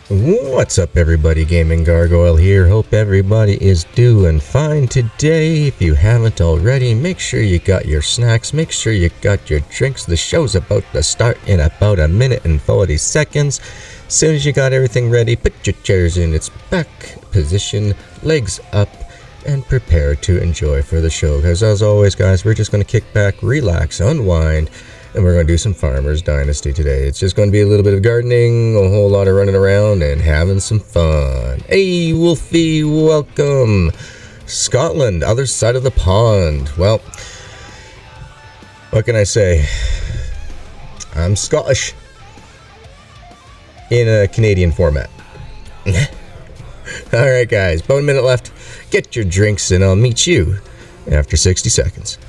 What's up, everybody? GaminGargoyle here. Hope everybody is doing fine today. If you haven't already, make sure you got your snacks, make sure you got your drinks. The show's about to start in about a minute and 40 seconds. As soon as you got everything ready, put your chairs in its back position, legs up, and prepare to enjoy for the show. Because as always, guys, we're just going to kick back, relax, unwind, and we're going to do some Farmers Dynasty today. It's just going to be a little bit of gardening, a whole lot of running around, and having some fun. Hey, Wolfie, welcome. Scotland, other side of the pond. Well, what can I say? I'm Scottish in a Canadian format. Alright, guys, about a minute left. Get your drinks, and I'll meet you after 60 seconds.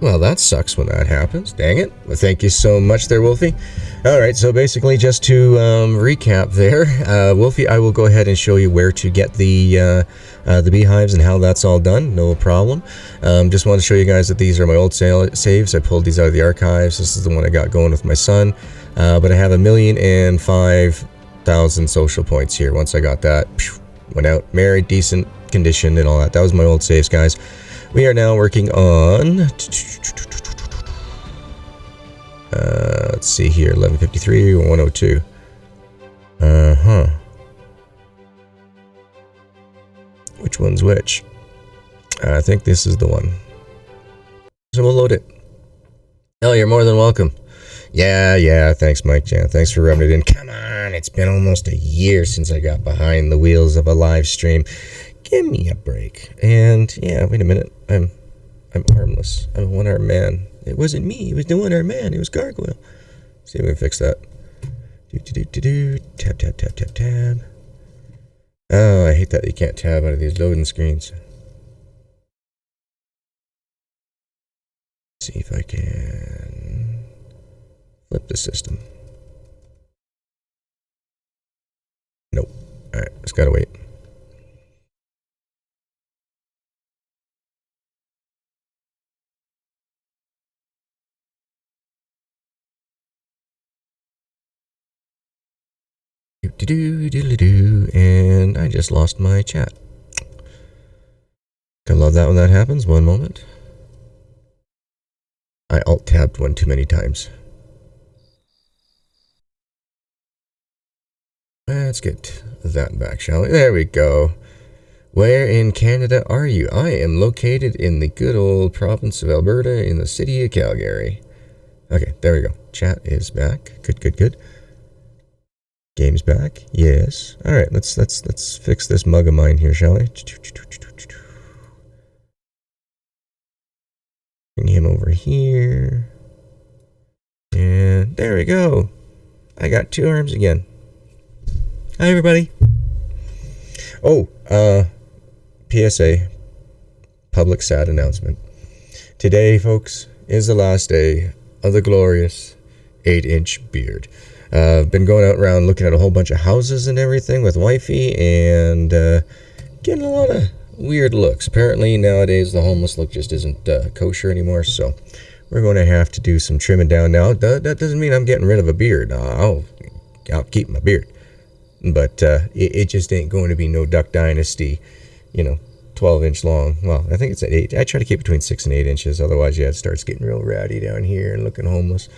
Well, that sucks when that happens. Dang it. Well, thank you so much there, Wolfie. Alright, so basically just to recap there, Wolfie, I will go ahead and show you where to get the beehives and how that's all done. No problem. Just want to show you guys that these are my old saves. I pulled these out of the archives. This is the one I got going with my son. But I have 1,005,000 social points here. Once I got that, went out, married, decent condition and all that. That was my old saves, guys. We are now working on, let's see here, 1153 or 102. Which one's which? I think this is the one. So we'll load it. Oh, you're more than welcome. Yeah, thanks, Mike Jan. Thanks for rubbing it in. Come on, it's been almost a year since I got behind the wheels of a live stream. Give me a break. And yeah, wait a minute. I'm harmless. I'm a one-armed man. It wasn't me. It was the one-armed man. It was Gargoyle. See if we can fix that. Tab. Oh, I hate that you can't tab out of these loading screens. See if I can flip the system. Nope. Alright, just gotta wait. And I just lost my chat. I love that when that happens. One moment. I alt-tabbed one too many times. Let's get that back, shall we? There we go. Where in Canada are you? I am located in the good old province of Alberta in the city of Calgary. Okay, there we go. Chat is back. Good. Game's back. Yes. All right. Let's fix this mug of mine here, shall we? Bring him over here. And there we go. I got 2 arms again. Hi, everybody. Oh, PSA, public sad announcement. Today, folks, is the last day of the glorious 8-inch beard. I've been going out around looking at a whole bunch of houses and everything with wifey, and getting a lot of weird looks. Apparently, nowadays, the homeless look just isn't kosher anymore, so we're going to have to do some trimming down. Now, that doesn't mean I'm getting rid of a beard. I'll keep my beard. But it just ain't going to be no Duck Dynasty, 12-inch long. Well, I think it's at 8. I try to keep between 6 and 8 inches. Otherwise, it starts getting real ratty down here and looking homeless.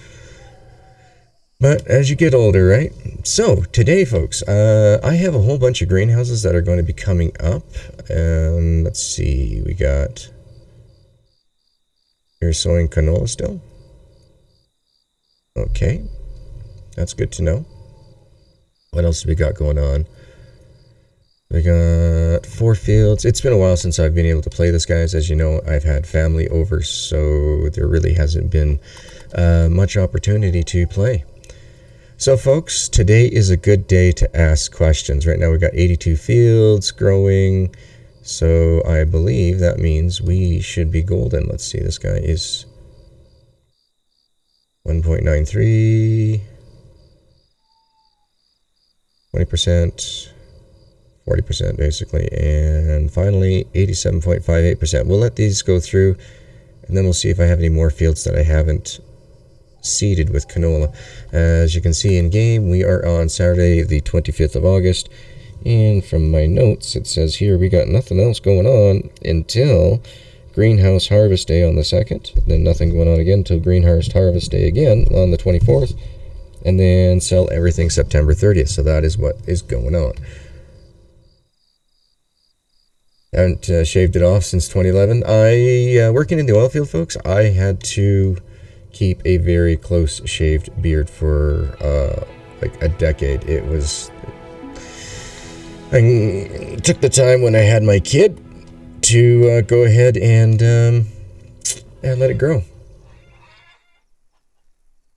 But as you get older, right? So, today, folks, I have a whole bunch of greenhouses that are going to be coming up. Let's see. We got... You're sowing canola still? Okay. That's good to know. What else have we got going on? We got 4 fields. It's been a while since I've been able to play this, guys. As you know, I've had family over, so there really hasn't been much opportunity to play. So, folks, today is a good day to ask questions. Right now, we've got 82 fields growing, so I believe that means we should be golden. Let's see, this guy is 1.93... 20%, 40% basically, and finally 87.58%. We'll let these go through, and then we'll see if I have any more fields that I haven't seeded with canola. As you can see in game, we are on Saturday the 25th of August, and from my notes it says here we got nothing else going on until Greenhouse Harvest Day on the 2nd, then nothing going on again until Greenhouse Harvest Day again on the 24th, and then sell everything September 30th. So that is what is going on. Haven't shaved it off since 2011. Working in the oil field, folks, I had to keep a very close shaved beard for like a decade. I took the time when I had my kid to go ahead and let it grow.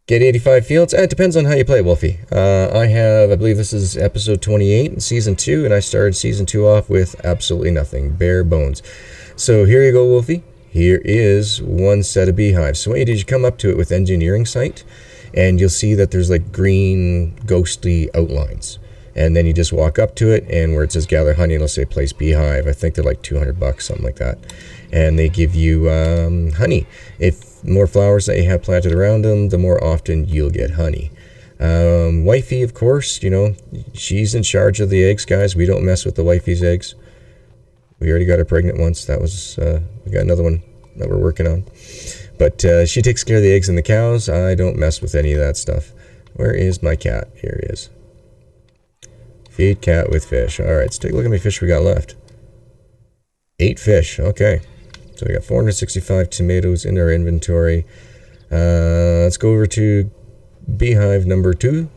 Get 85 fields? It depends on how you play, Wolfie. I believe this is episode 28 in season 2, and I started season 2 off with absolutely nothing, bare bones. So here you go, Wolfie. Here is one set of beehives. So what you do is you come up to it with engineering site, and you'll see that there's like green, ghostly outlines. And then you just walk up to it, and where it says gather honey, it'll say place beehive. I think they're like $200, something like that. And they give you honey. If more flowers that you have planted around them, the more often you'll get honey. Wifey, of course, she's in charge of the eggs, guys. We don't mess with the wifey's eggs. We already got her pregnant once. That was we got another one that we're working on. But she takes care of the eggs and the cows. I don't mess with any of that stuff. Where is my cat? Here he is. Feed cat with fish. All right, let's take a look at how many fish we got left. 8 fish. Okay. So we got 465 tomatoes in our inventory. Let's go over to beehive number 2.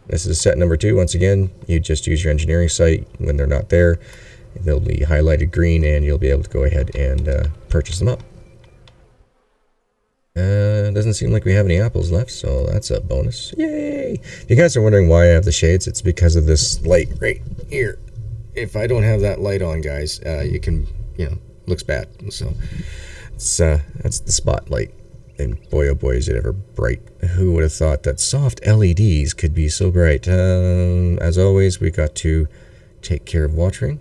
This is set number 2. Once again, you just use your engineering site. When they're not there, they'll be highlighted green, and you'll be able to go ahead and purchase them up. Doesn't seem like we have any apples left, so that's a bonus. Yay! If you guys are wondering why I have the shades, it's because of this light right here. If I don't have that light on, guys, you can, looks bad. So that's the spotlight. And boy, oh boy, is it ever bright. Who would have thought that soft LEDs could be so bright? As always, we got to take care of watering.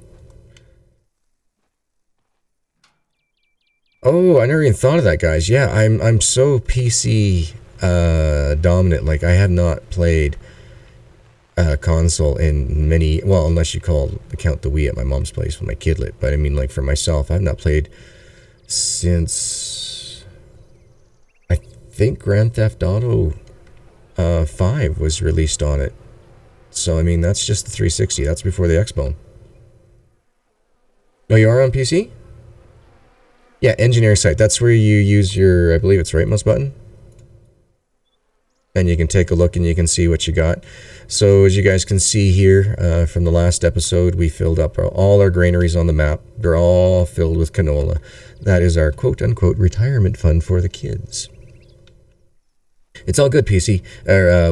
Oh, I never even thought of that, guys. Yeah, I'm so PC dominant. Like, I have not played console in many, well, unless you count the Wii at my mom's place when my kid lit. But I mean, like, for myself, I've not played since I think Grand Theft Auto 5 was released on it. So I mean, that's just the 360. That's before the Xbone. Oh, you are on PC? Yeah, engineering site. That's where you use your, I believe it's right mouse button. And you can take a look and you can see what you got. So as you guys can see here, from the last episode, we filled up all our granaries on the map. They're all filled with canola. That is our quote-unquote retirement fund for the kids. It's all good, PC.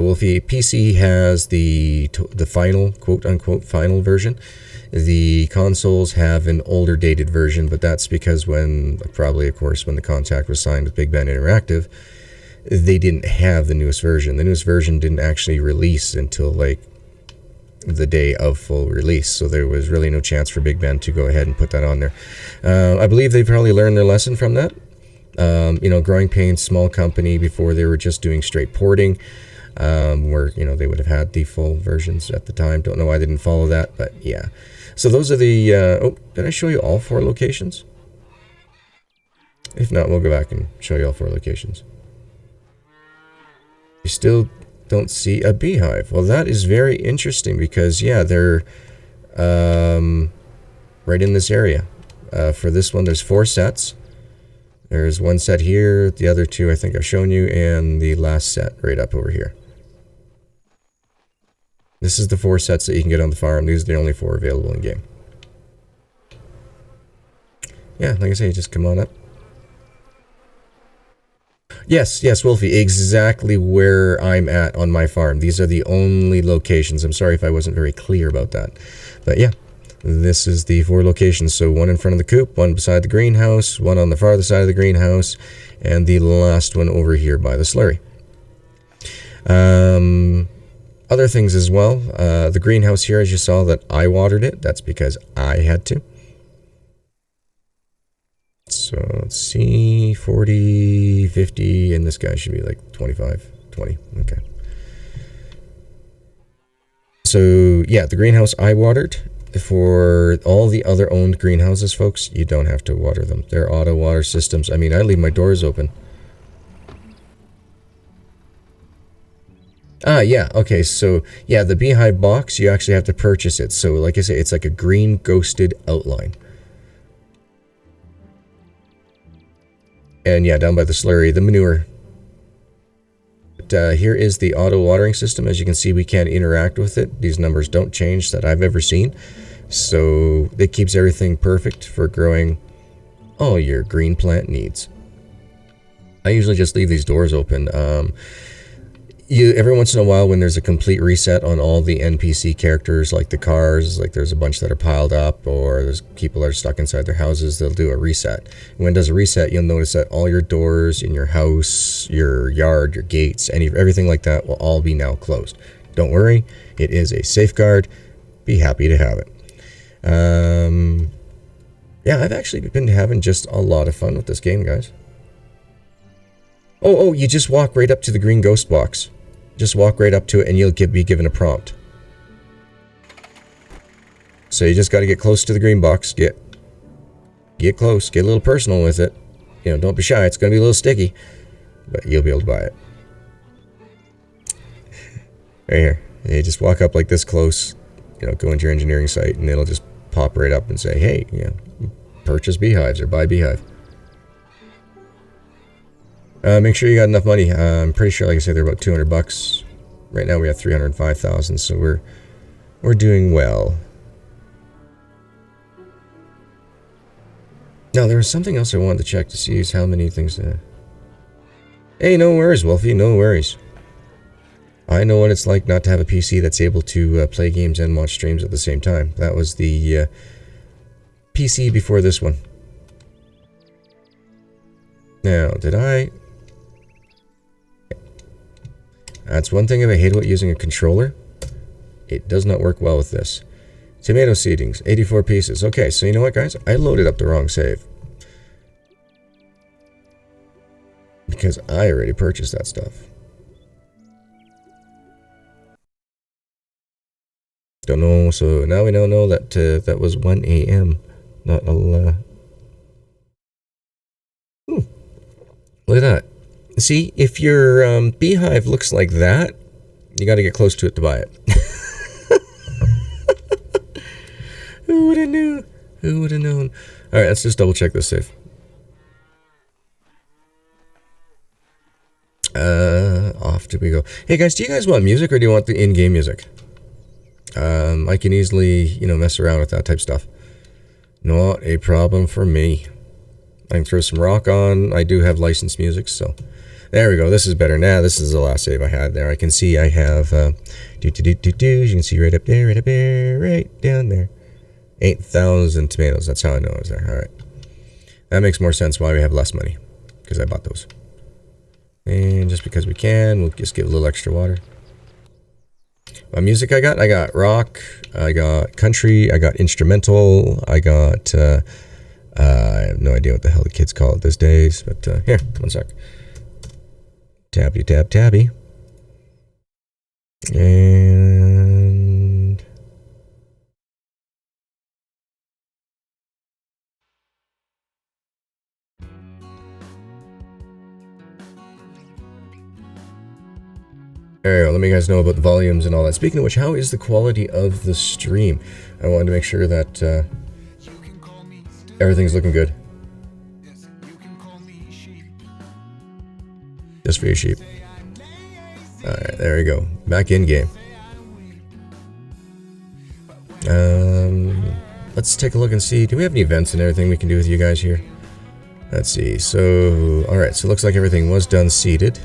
Wolfie. PC has the final, quote-unquote, final version. The consoles have an older dated version, but that's because when, probably of course, when the contract was signed with Big Ben Interactive, they didn't have the newest version. The newest version didn't actually release until like the day of full release, so there was really no chance for Big Ben to go ahead and put that on there. I believe they probably learned their lesson from that. You know, Growing Pains, small company, before they were just doing straight porting, where, you know, they would have had the full versions at the time. Don't know why they didn't follow that, but yeah. So those are the, oh, did I show you all 4 locations? If not, we'll go back and show you all 4 locations. You still don't see a beehive. Well, that is very interesting because, yeah, they're right in this area. For this one, there's 4 sets. There's 1 set here, the other 2 I think I've shown you, and the last set right up over here. This is the 4 sets that you can get on the farm. These are the only 4 available in game. Yeah, like I say, just come on up. Yes, Wolfie, exactly where I'm at on my farm. These are the only locations. I'm sorry if I wasn't very clear about that. But yeah, this is the 4 locations. So 1 in front of the coop, 1 beside the greenhouse, 1 on the farther side of the greenhouse, and the last one over here by the slurry. Other things as well. The greenhouse here, as you saw, that I watered it. That's because I had to. So let's see, 40, 50, and this guy should be like 25, 20. Okay. So yeah, the greenhouse I watered. For all the other owned greenhouses, folks, you don't have to water them. They're auto water systems. I mean, I leave my doors open. Ah, yeah, okay, so, yeah, the beehive box, you actually have to purchase it. So, like I say, it's like a green ghosted outline. And, yeah, down by the slurry, the manure. But, here is the auto watering system. As you can see, we can't interact with it. These numbers don't change that I've ever seen. So, it keeps everything perfect for growing all your green plant needs. I usually just leave these doors open. Every once in a while, when there's a complete reset on all the NPC characters, like the cars, like there's a bunch that are piled up, or there's people that are stuck inside their houses, they'll do a reset. When it does a reset, you'll notice that all your doors in your house, your yard, your gates, everything like that will all be now closed. Don't worry, it is a safeguard. Be happy to have it. Yeah, I've actually been having just a lot of fun with this game, guys. Oh, you just walk right up to the green ghost box. Just walk right up to it and you'll be given a prompt. So you just got to get close to the green box. Get close. Get a little personal with it. You know, don't be shy. It's going to be a little sticky. But you'll be able to buy it. Right here. You just walk up like this close. You know, go into your engineering site and it'll just pop right up and say, hey, you know, purchase beehives or buy beehive. Make sure you got enough money. I'm pretty sure, like I said, they're about 200 bucks. Right now we have 305,000, so we're doing well. Now, there was something else I wanted to check to see is how many things... Hey, no worries, Wolfie, no worries. I know what it's like not to have a PC that's able to play games and watch streams at the same time. That was the PC before this one. Now, did I... That's one thing I hate about using a controller. It does not work well with this. Tomato seedings, 84 pieces. Okay, so you know what, guys? I loaded up the wrong save. Because I already purchased that stuff. Don't know, so now we don't know that that was 1 a.m. Not a... Look at that. See, if your beehive looks like that, you got to get close to it to buy it. Who would have known? Who would have known? All right, let's just double check this save. Off we go. Hey guys, do you guys want music or do you want the in-game music? I can easily, you know, mess around with that type of stuff. Not a problem for me. I can throw some rock on. I do have licensed music, so there we go. This is better. Now this is the last save I had there. I can see I have you can see right up there, right down there. 8,000 tomatoes. That's how I know I was there. All right. That makes more sense why we have less money. Because I bought those. And just because we can, we'll just give a little extra water. What music I got rock, I got country, I got instrumental, I got, I have no idea what the hell the kids call it these days, but here, one sec. Tabby, tab, tabby. And... there you go. Let me guys know about the volumes and all that. Speaking of which, how is the quality of the stream? I wanted to make sure that everything's looking good. Just for you, sheep. Alright, there we go. Back in game. Let's take a look and see. Do we have any events and everything we can do with you guys here? Let's see. So, alright, so it looks like everything was done seeded.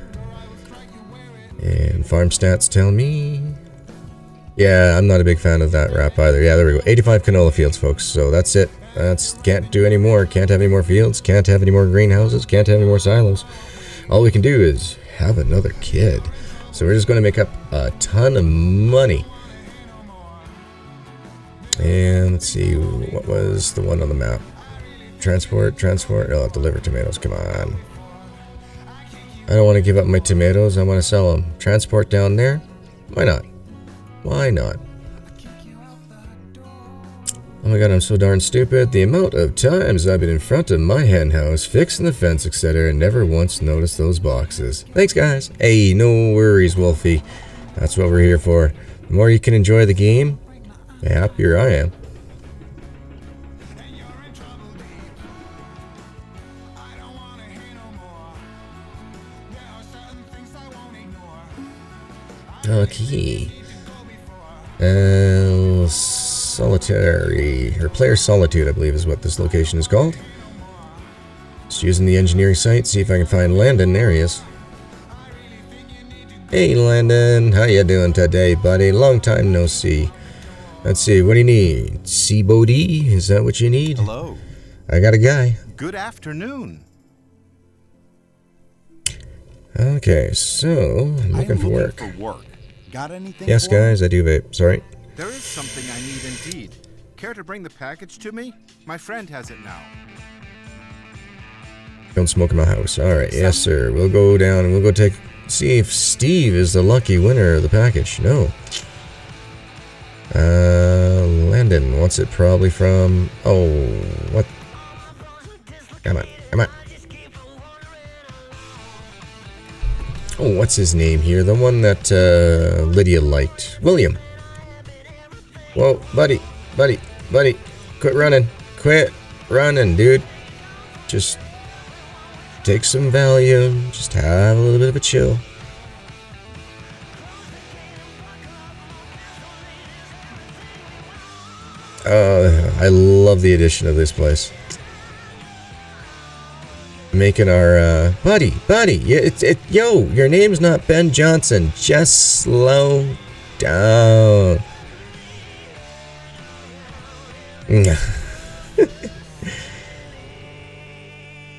And farm stats tell me... yeah, I'm not a big fan of that wrap either. Yeah, there we go. 85 canola fields, folks. So that's it. Can't do any more. Can't have any more fields. Can't have any more greenhouses. Can't have any more silos. All we can do is have another kid. So we're just going to make up a ton of money. And let's see. What was the one on the map? Transport. Oh, deliver tomatoes. Come on. I don't want to give up my tomatoes. I want to sell them. Transport down there? Why not? Why not? Oh my god, I'm so darn stupid. The amount of times I've been in front of my hen house, fixing the fence, etc., and never once noticed those boxes. Thanks, guys. Hey, no worries, Wolfie. That's what we're here for. The more you can enjoy the game, the happier I am. Okay. Solitary, or Player Solitude, I believe is what this location is called. Just using the engineering site, see if I can find Landon. There he is. Hey Landon, how you doing today, buddy? Long time no see. Let's see, what do you need? Seabody? Is that what you need? Hello. I got a guy. Good afternoon. Okay, so I'm looking for work. Got anything? Yes, guys, I do vape. Sorry. There is something I need indeed. Care to bring the package to me? My friend has it now. Don't smoke in my house. All right, yes, sir. We'll go down and we'll go see if Steve is the lucky winner of the package. No. Landon wants it probably from... oh, what? Come on, come on. Oh, what's his name here? The one that Lydia liked. William. Whoa, buddy. Quit running. Quit running, dude. Just take some Valium. Just have a little bit of a chill. I love the addition of this place. Making our buddy. Yeah, yo, your name's not Ben Johnson. Just slow down.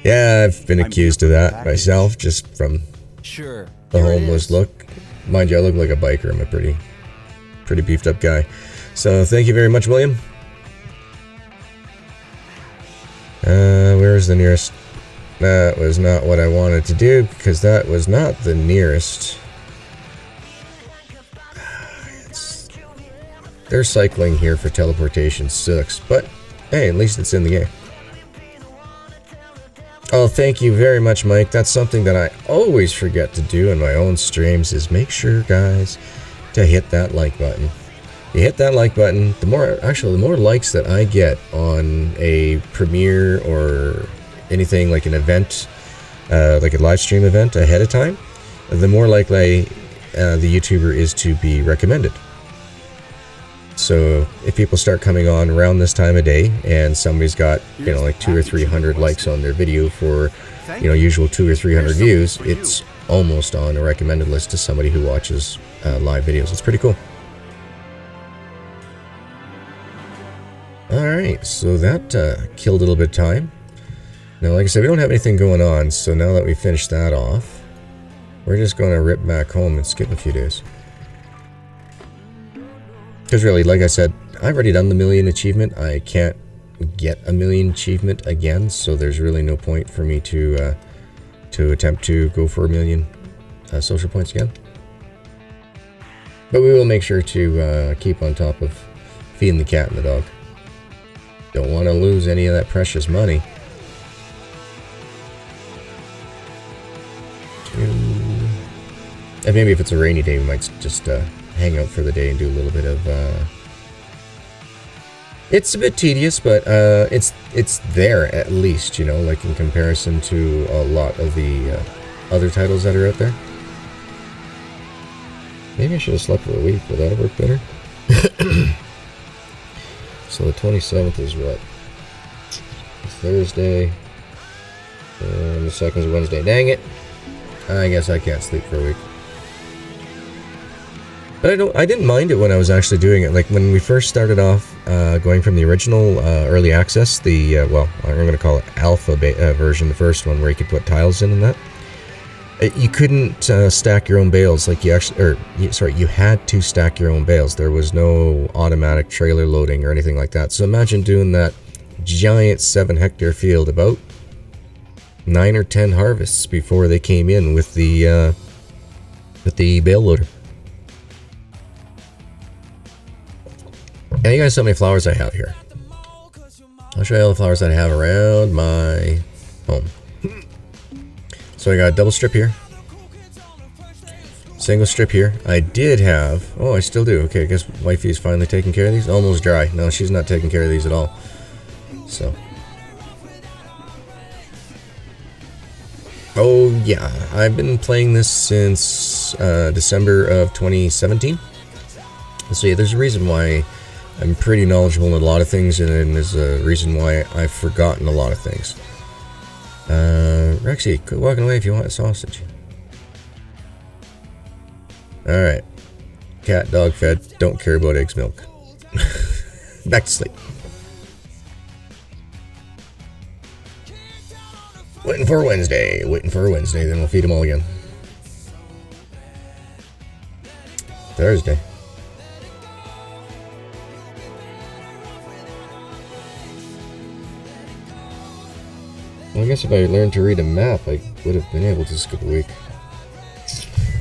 Yeah, I've been accused of that myself, just from the homeless look. Mind you, I look like a biker. I'm a pretty beefed up guy. So thank you very much, William. Where's the nearest? That was not what I wanted to do, because that was not the nearest. Their cycling here for teleportation sucks, but hey, at least it's in the game. Oh, thank you very much, Mike. That's something that I always forget to do in my own streams, is make sure, guys, to hit that like button. You hit that like button, the more likes that I get on a premiere or anything like an event, like a live stream event ahead of time, the more likely the YouTuber is to be recommended. So if people start coming on around this time of day and somebody's got, you know, like 200 or 300 likes on their video for, you know, usual 200 or 300 views, it's almost on a recommended list to somebody who watches live videos. It's pretty cool. All so that killed a little bit of time. Now, like I said, we don't have anything going on, so now that we finished that off, we're just going to rip back home and skip a few days. Because really, like I said, I've already done the 1,000,000 achievement. I can't get a 1,000,000 achievement again, so there's really no point for me to attempt to go for 1,000,000 social points again. But we will make sure to keep on top of feeding the cat and the dog. Don't want to lose any of that precious money. And maybe if it's a rainy day, we might just hang out for the day and do a little bit of... It's a bit tedious, but it's there at least, you know, like in comparison to a lot of the other titles that are out there. Maybe I should have slept for a week. Would that have worked better? So the 27th is what? Thursday. And the 2nd is Wednesday. Dang it! I guess I can't sleep for a week. But I didn't mind it when I was actually doing it. Like when we first started off, going from the original early access, well, I'm going to call it alpha version, the first one where you could put tiles in and that. You couldn't stack your own bales, like you had to stack your own bales. There was no automatic trailer loading or anything like that. So imagine doing that giant 7-hectare field, about 9 or 10 harvests before they came in with the bale loader. And you guys saw how many flowers I have here. I'll show you all the flowers that I have around my home. So I got a double strip here. Single strip here. I did have... Oh, I still do. Okay, I guess wifey's finally taking care of these. Almost dry. No, she's not taking care of these at all. So... Oh, yeah. I've been playing this since December of 2017. So yeah, there's a reason why I'm pretty knowledgeable in a lot of things, and there's a reason why I've forgotten a lot of things. Rexy, quit walking away if you want a sausage. Alright. Cat, dog fed, don't care about eggs, milk. Back to sleep. Waiting for Wednesday, then we'll feed them all again. Thursday. Well, I guess if I learned to read a map, I would have been able to skip a week.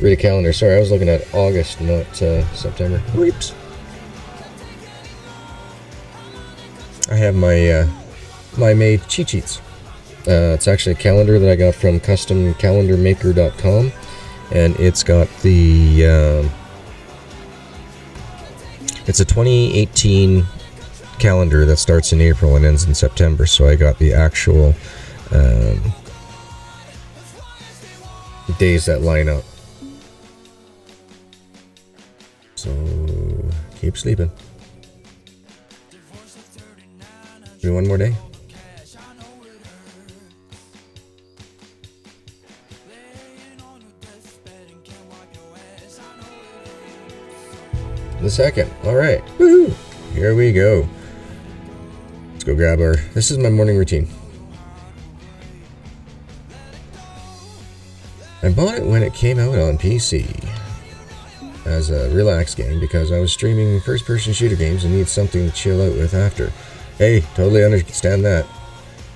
Read a calendar. Sorry, I was looking at August, not September. Whoops. I have my my made cheat sheets. It's actually a calendar that I got from customcalendarmaker.com, and it's got the it's a 2018 calendar that starts in April and ends in September. So I got the actual days that line up. So keep sleeping. Do one more day. The 2nd. Alright. Woohoo! Here we go. Let's go grab our... This is my morning routine. I bought it when it came out on PC as a relax game because I was streaming first-person shooter games and need something to chill out with after. Hey, totally understand that.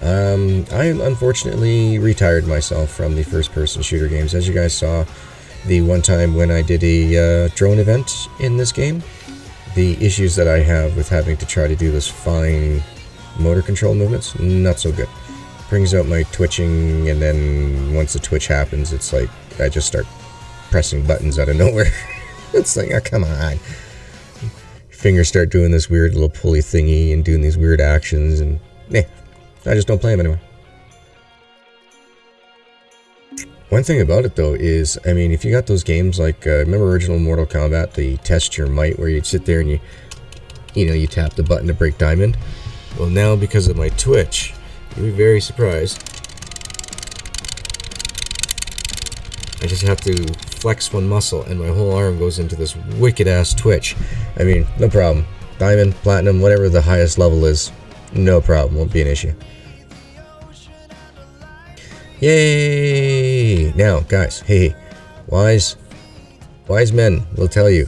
I unfortunately retired myself from the first-person shooter games. As you guys saw, the one time when I did a drone event in this game, the issues that I have with having to try to do those fine motor control movements, not so good. Brings out my twitching, and then once the twitch happens, it's like I just start pressing buttons out of nowhere. It's like, oh, come on. Fingers start doing this weird little pulley thingy and doing these weird actions, and I just don't play them anymore. One thing about it though is, I mean, if you got those games like, remember original Mortal Kombat, the Test Your Might, where you'd sit there and you tap the button to break diamond? Well, now because of my Twitch, you'll be very surprised. I just have to flex one muscle and my whole arm goes into this wicked ass twitch. I mean, no problem. Diamond, platinum, whatever the highest level is, No problem, won't be an issue. Yay! Now, guys, hey, wise men will tell you,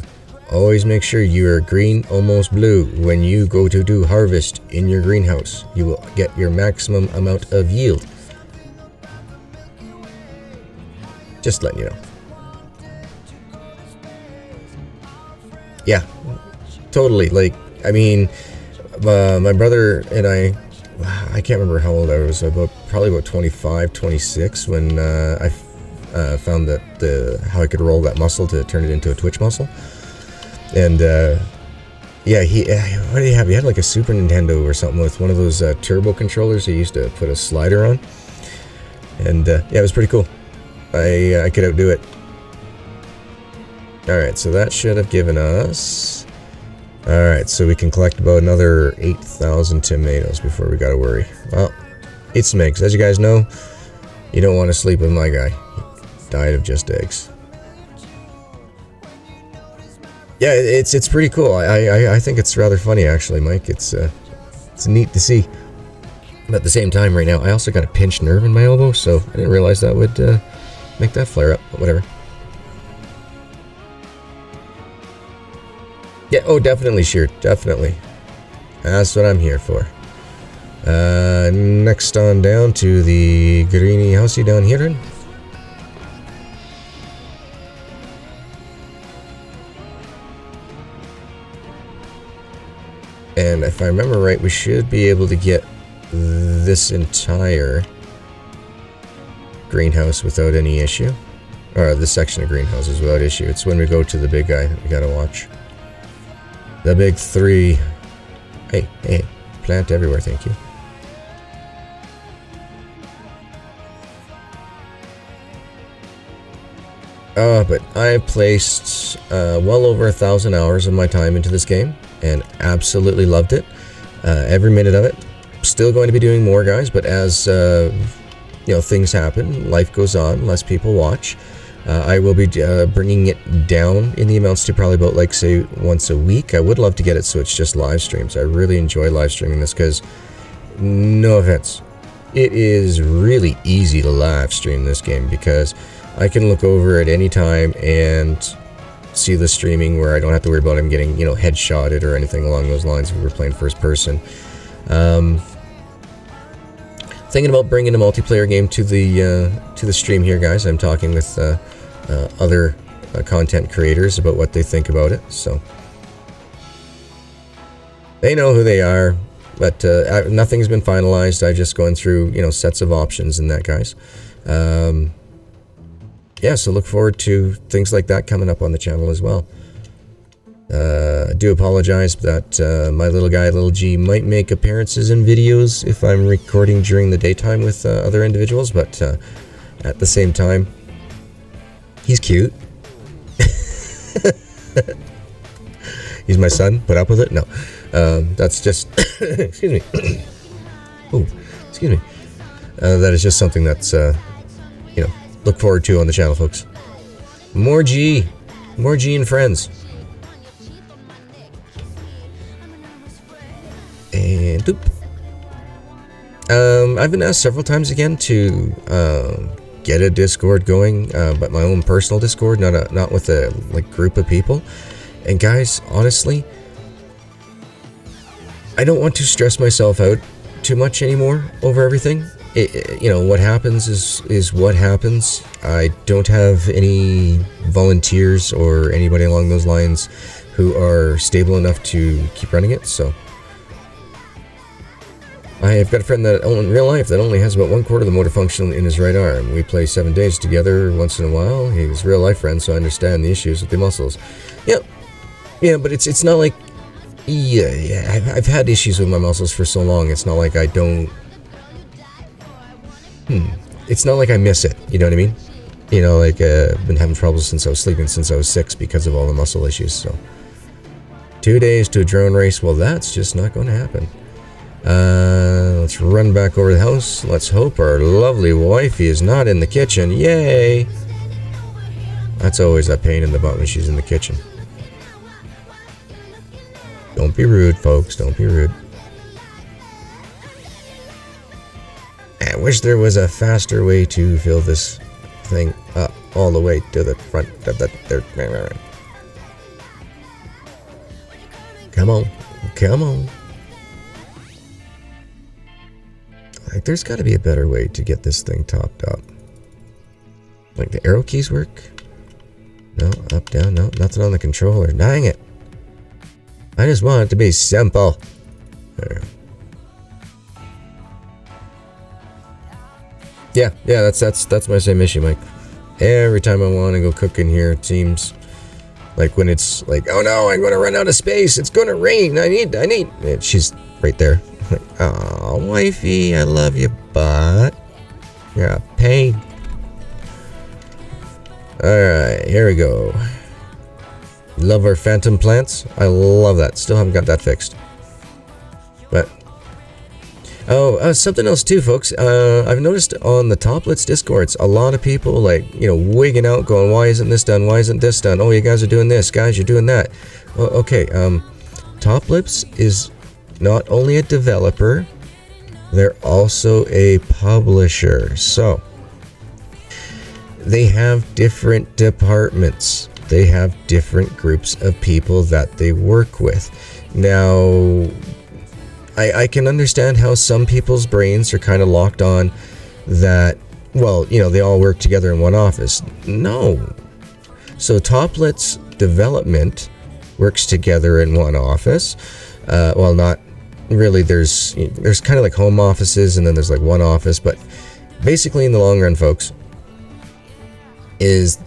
always make sure you are green, almost blue when you go to do harvest in your greenhouse. You will get your maximum amount of yield. Just letting you know. Yeah, totally. Like, I mean, my brother and I can't remember how old I was, probably about 25, 26 when I found that how I could roll that muscle to turn it into a twitch muscle. And yeah, what did he have? He had like a Super Nintendo or something with one of those turbo controllers he used to put a slider on. And yeah, it was pretty cool. I could outdo it. Alright, so that should have given us... Alright, so we can collect about another 8,000 tomatoes before we gotta worry. Well, eat some eggs. As you guys know, you don't want to sleep with my guy. He died of just eggs. Yeah, it's pretty cool. I think it's rather funny, actually, Mike. It's neat to see. But at the same time, right now, I also got a pinched nerve in my elbow, so I didn't realize that would make that flare up, but whatever. Yeah, oh, definitely, Sheer, definitely. That's what I'm here for. Next on down to the greeny housey down here. And if I remember right, we should be able to get this entire greenhouse without any issue. Or this section of greenhouses without issue. It's when we go to the big guy that we gotta watch. The big three. Hey, plant everywhere, thank you. But I placed well over 1,000 hours of my time into this game and absolutely loved it. Every minute of it. Still going to be doing more, guys, but as you know, things happen, life goes on, less people watch. I will be bringing it down in the amounts to probably about, like, say, once a week. I would love to get it so it's just live streams. I really enjoy live streaming this because, no offense, it is really easy to live stream this game because I can look over at any time and see the streaming where I don't have to worry about him getting, you know, headshotted or anything along those lines if we're playing first person. Thinking about bringing a multiplayer game to the stream here, guys. I'm talking with other content creators about what they think about it, so they know who they are, but nothing's been finalized. I'm just going through, you know, sets of options and that, guys. Yeah, so look forward to things like that coming up on the channel as well. I do apologize that my little guy, Little G, might make appearances in videos if I'm recording during the daytime with other individuals, but at the same time, he's cute. He's my son. Put up with it? No. That's just... excuse me. Oh, excuse me. That is just something that's, you know, look forward to on the channel, folks. More G. More G and friends. And doop. I've been asked several times again to get a Discord going, but my own personal Discord, not with a like group of people. And guys, honestly, I don't want to stress myself out too much anymore over everything. You know, what happens is what happens. I don't have any volunteers or anybody along those lines who are stable enough to keep running it, so I've got a friend that in real life that only has about 1/4 of the motor function in his right arm. We play 7 days together once in a while. He's a real life friend, so I understand the issues with the muscles. Yeah, but it's not like, yeah, I've had issues with my muscles for so long. It's not like I don't. It's not like I miss it. You know what I mean? You know, like I've been having trouble since I was sleeping since I was 6 because of all the muscle issues. So 2 days to a drone race. Well, that's just not going to happen. Let's run back over the house. Let's hope our lovely wifey is not in the kitchen. Yay! That's always a pain in the butt when she's in the kitchen. Don't be rude, folks. Don't be rude. wish there was a faster way to fill this thing up all the way to the front of the... Come on. Come on. Like, there's got to be a better way to get this thing topped up. Like, the arrow keys work? No, up, down, no, nothing on the controller. Dang it. I just want it to be simple. There. Yeah, that's my same issue, Mike. Every time I want to go cook in here, it seems like when it's like, oh no, I'm going to run out of space. It's going to rain. I need. And she's right there. Like, oh, wifey, I love you, but you're a pain. Alright, here we go. Love our phantom plants. I love that. Still haven't got that fixed. But something else too, folks. I've noticed on the Toplets Discords, a lot of people like, wigging out, going, why isn't this done? Why isn't this done? Oh, you guys are doing this. Guys, you're doing that. Well, okay, Toplets is not only a developer, they're also a publisher. So, they have different departments. They have different groups of people that they work with. Now, I can understand how some people's brains are kind of locked on that, well, they all work together in one office. No. So Toplets development works together in one office. Well, not really. There's kind of like home offices, and then there's like one office. But basically, in the long run, folks, is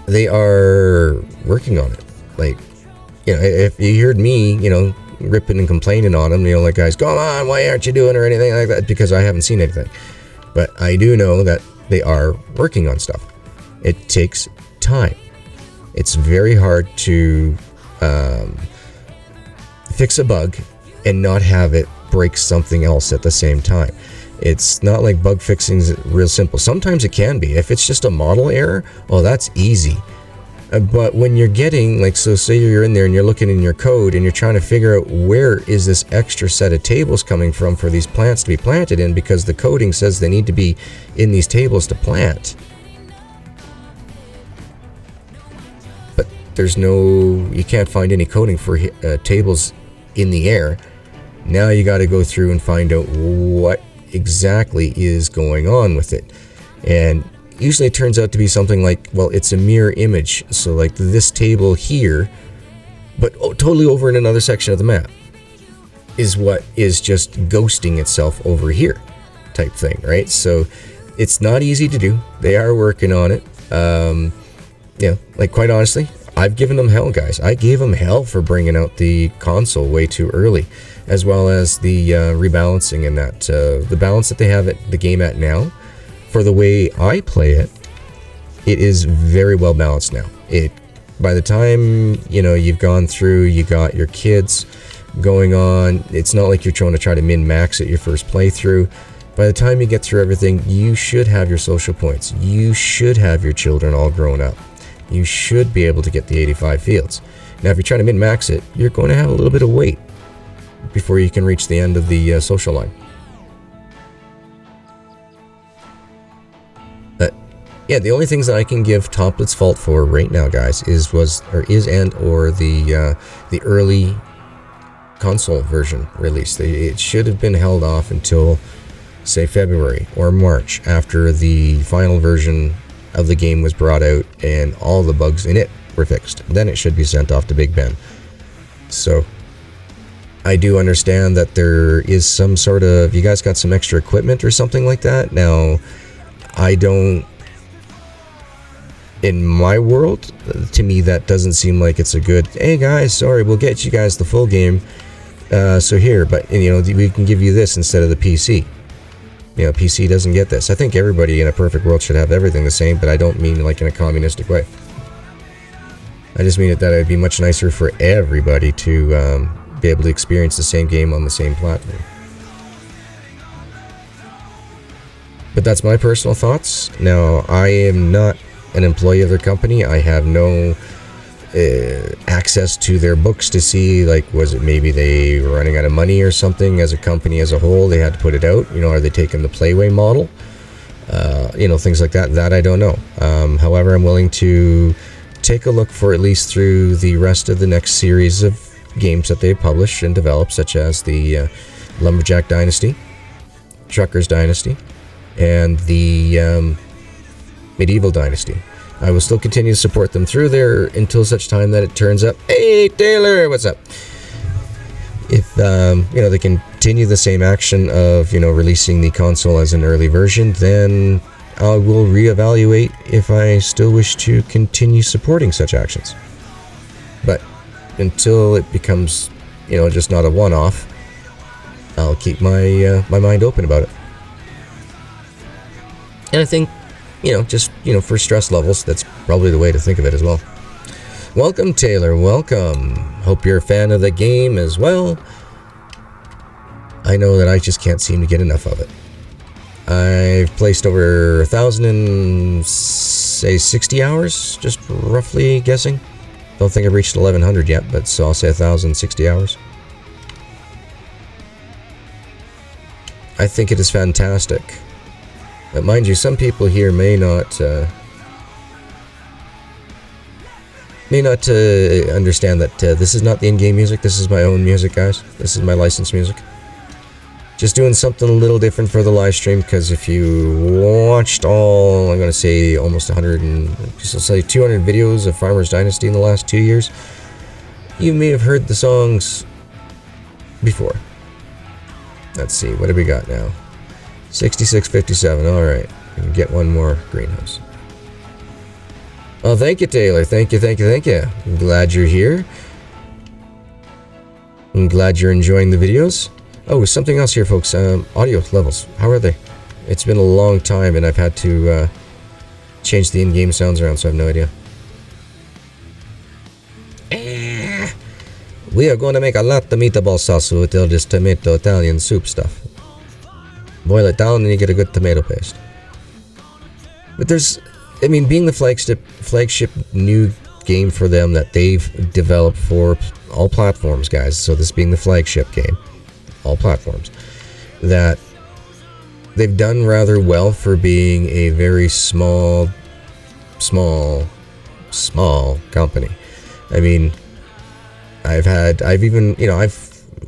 they are working on it. Like, if you heard me, ripping and complaining on them, like, guys, come on, why aren't you doing or anything like that? Because I haven't seen anything. But I do know that they are working on stuff. It takes time. It's very hard to fix a bug and not have it break something else at the same time. It's not like bug fixing is real simple. Sometimes it can be. If it's just a model error, well, that's easy. But when you're getting, like, so say you're in there and you're looking in your code and you're trying to figure out where is this extra set of tables coming from for these plants to be planted in, because the coding says they need to be in these tables to plant. But there's you can't find any coding for tables in the air. Now you got to go through and find out what exactly is going on with it. And usually it turns out to be something like, well, it's a mirror image. So like this table here, but totally over in another section of the map, is what is just ghosting itself over here type thing, right? So it's not easy to do. They are working on it. Like, quite honestly, I've given them hell, guys. I gave them hell for bringing out the console way too early, as well as the rebalancing and that the balance that they have at the game at now. For the way I play it, it is very well balanced now. By the time you've gone through, you got your kids going on. It's not like you're trying to min-max it your first playthrough. By the time you get through everything, you should have your social points. You should have your children all grown up. You should be able to get the 85 fields. Now, if you're trying to min-max it, you're going to have a little bit of wait before you can reach the end of the social line. Yeah, the only things that I can give Toplets fault for right now, guys, is the early console version release. It should have been held off until, say, February or March, after the final version of the game was brought out and all the bugs in it were fixed. Then it should be sent off to Big Ben. So I do understand that there is some sort of, you guys got some extra equipment or something like that. Now, I don't, in my world, to me, that doesn't seem like it's a good, hey guys, sorry, we'll get you guys the full game, so here, but we can give you this instead of the PC. PC doesn't get this. I think everybody in a perfect world should have everything the same, but I don't mean like in a communistic way. I just mean that it'd be much nicer for everybody to be able to experience the same game on the same platform. But that's my personal thoughts. Now, I am not an employee of their company. I have no access to their books to see, like, was it maybe they were running out of money or something as a company as a whole, they had to put it out, are they taking the Playway model, things like that I don't know. However, I'm willing to take a look for at least through the rest of the next series of games that they publish and develop, such as the Lumberjack Dynasty, Truckers Dynasty, and the Medieval Dynasty. I will still continue to support them through there until such time that it turns up. Hey, Taylor, what's up? If, they continue the same action of, releasing the console as an early version, then I will reevaluate if I still wish to continue supporting such actions. But until it becomes, just not a one-off, I'll keep my mind open about it. And I think, for stress levels, that's probably the way to think of it as well. Welcome, Taylor, welcome. Hope you're a fan of the game as well. I know that I just can't seem to get enough of it. I've placed over 1,060 hours, just roughly guessing. Don't think I've reached 1,100 yet, but so I'll say 1,060 hours. I think it is fantastic. But mind you, some people here may not understand that this is not the in-game music. This is my own music, guys. This is my licensed music. Just doing something a little different for the live stream, because if you watched all, I'm going to say almost 200 videos of Farmers Dynasty in the last 2 years, you may have heard the songs before. Let's see, what do we got now? 6657, alright. We can get one more greenhouse. Oh, thank you, Taylor. Thank you. I'm glad you're here. I'm glad you're enjoying the videos. Oh, something else here, folks. Audio levels. How are they? It's been a long time, and I've had to change the in-game sounds around, so I have no idea. We are going to make a lot of meatball sauce with all this tomato Italian soup stuff. Boil it down, and you get a good tomato paste. But being the flagship new game for them that they've developed for all platforms, guys. So this being the flagship game, all platforms, that they've done rather well for being a very small company.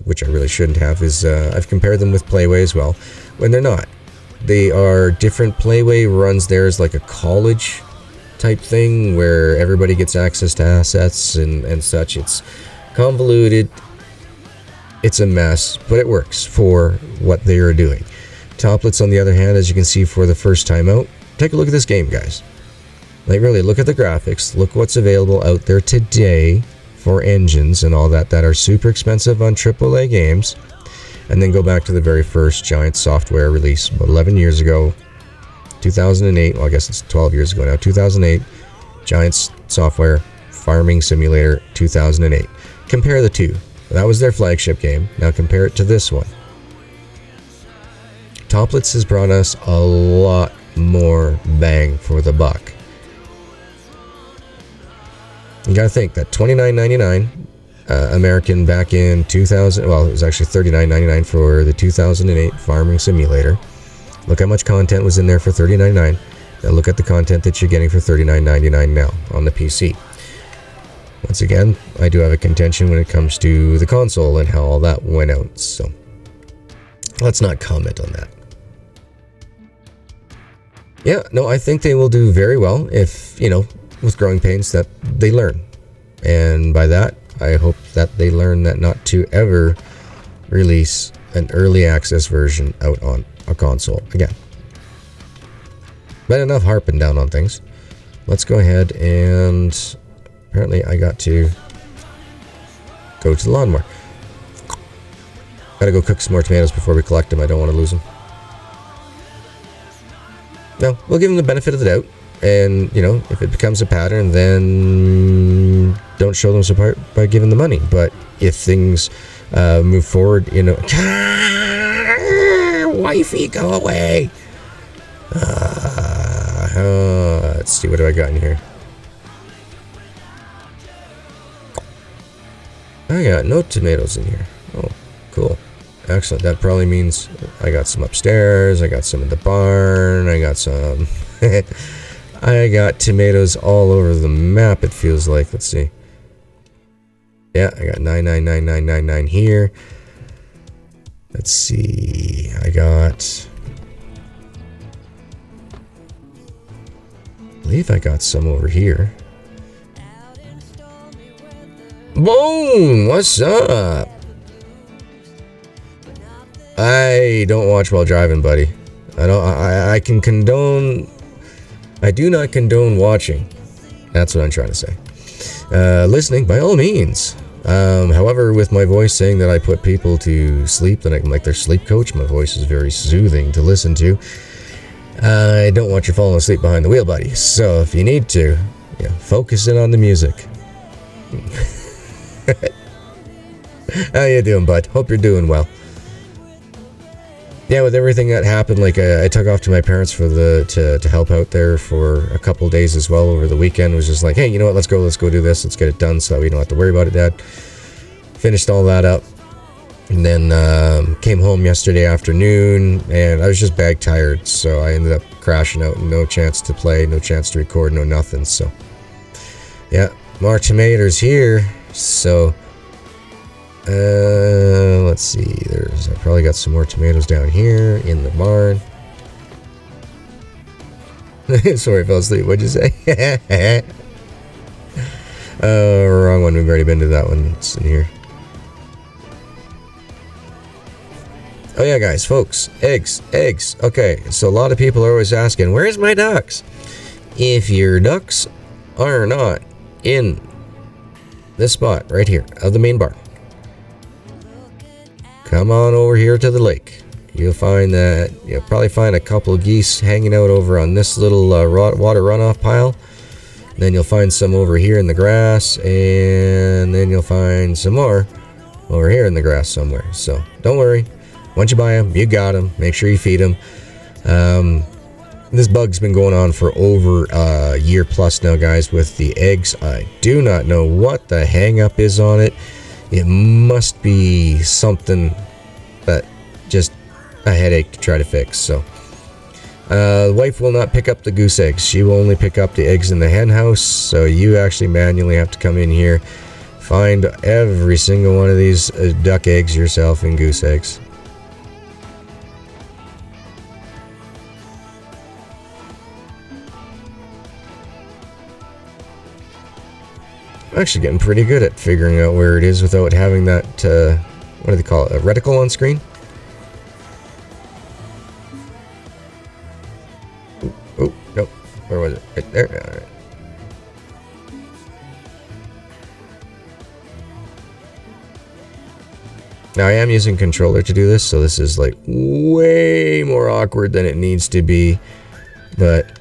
Which I really shouldn't have, is I've compared them with Playway as well, when they're not. They are different. Playway runs theirs like a college type thing, where everybody gets access to assets and such. It's convoluted. It's a mess, but it works for what they are doing. Toplets, on the other hand, as you can see for the first time out, take a look at this game, guys. Like, really, look at the graphics. Look what's available out there today for engines and all that are super expensive on AAA games. And then go back to the very first Giant software release about 11 years ago, 2008. Well, I guess it's 12 years ago now. 2008, Giant software, Farming Simulator, 2008. Compare the two. That was their flagship game. Now compare it to this one. Toplets has brought us a lot more bang for the buck. You gotta think that $29.99 American back in 2000, well, it was actually $39.99 for the 2008 Farming Simulator. Look how much content was in there for $39.99. Now look at the content that you're getting for $39.99 now on the PC. Once again, I do have a contention when it comes to the console and how all that went out, so let's not comment on that. Yeah, no, I think they will do very well if, with growing pains, that they learn. And by that, I hope that they learn that not to ever release an early access version out on a console again. But enough harping down on things. Let's go ahead and apparently I got to go to the lawnmower. Gotta go cook some more tomatoes before we collect them. I don't want to lose them. No, we'll give them the benefit of the doubt. And, if it becomes a pattern, then don't show them support by giving the money. But if things move forward, wifey, go away. Let's see, what do I got in here? I got no tomatoes in here. Oh, cool. Excellent. That probably means I got some upstairs. I got some in the barn. I got some... I got tomatoes all over the map, it feels like. Let's see. Yeah, I got 999999 here. Let's see. I got... I believe I got some over here. Boom! What's up? I don't watch while driving, buddy. I can condone... I do not condone watching. That's what I'm trying to say. Listening, by all means. However, with my voice saying that I put people to sleep, that I'm like their sleep coach, my voice is very soothing to listen to. I don't want you falling asleep behind the wheel, buddy. So if you need to, focus in on the music. How you doing, bud? Hope you're doing well. Yeah, with everything that happened, like I took off to my parents for to help out there for a couple days as well over the weekend. It was just like, hey, you know what? Let's go do this. Let's get it done so that we don't have to worry about it, Dad. Finished all that up, and then came home yesterday afternoon, and I was just bag tired, so I ended up crashing out. No chance to play, no chance to record, no nothing. So yeah, more tomatoes here. So. Let's see. I probably got some more tomatoes down here in the barn. Sorry, I fell asleep. What'd you say? Wrong one. We've already been to that one. It's in here. Oh yeah, guys, folks, eggs. Okay, so a lot of people are always asking, "Where's my ducks?" If your ducks are not in this spot right here of the main barn, come on over here to the lake. You'll probably find a couple of geese hanging out over on this little water runoff pile. Then you'll find some over here in the grass, and then you'll find some more over here in the grass somewhere. So don't worry. Once you buy them, you got them. Make sure you feed them. This bug's been going on for over a year plus now, guys, with the eggs. I do not know what the hang up is on it. It must be something that just a headache to try to fix. So, the wife will not pick up the goose eggs. She will only pick up the eggs in the hen house. So you actually manually have to come in here, find every single one of these duck eggs yourself and goose eggs. I'm actually getting pretty good at figuring out where it is without having that, what do they call it, a reticle on screen? Oh, nope. Where was it? Right there? Alright. Now, I am using controller to do this, so this is like way more awkward than it needs to be, but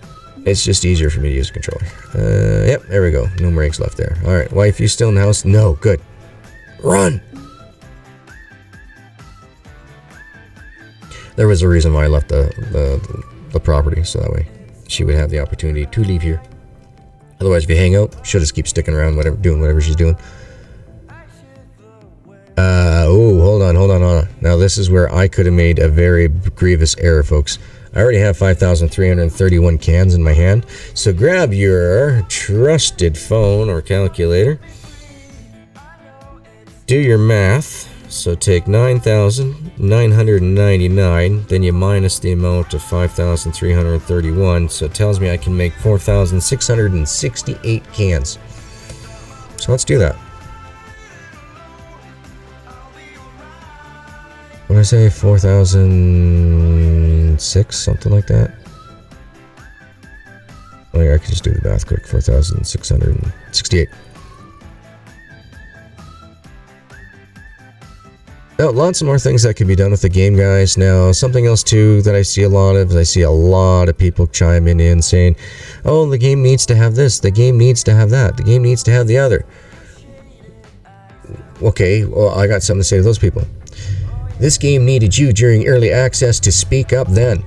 it's just easier for me to use a controller. Yep, there we go. No more eggs left there. Alright, wife, you still in the house? No, good. Run! There was a reason why I left the property, so that way she would have the opportunity to leave here. Otherwise, if you hang out, she'll just keep sticking around, doing whatever she's doing. Hold on. Now, this is where I could have made a very grievous error, folks. I already have 5,331 cans in my hand, so grab your trusted phone or calculator. Do your math. So take 9,999, then you minus the amount of 5,331, so it tells me I can make 4,668 cans. So let's do that. What did I say? 4,006, something like that? Oh yeah, I can just do the math quick. 4,668. Now, lots of more things that could be done with the game, guys. Now, something else too that I see a lot of is I see a lot of people chiming in saying, oh, the game needs to have this, the game needs to have that, the game needs to have the other. Okay, well, I got something to say to those people. This game needed you during early access to speak up then.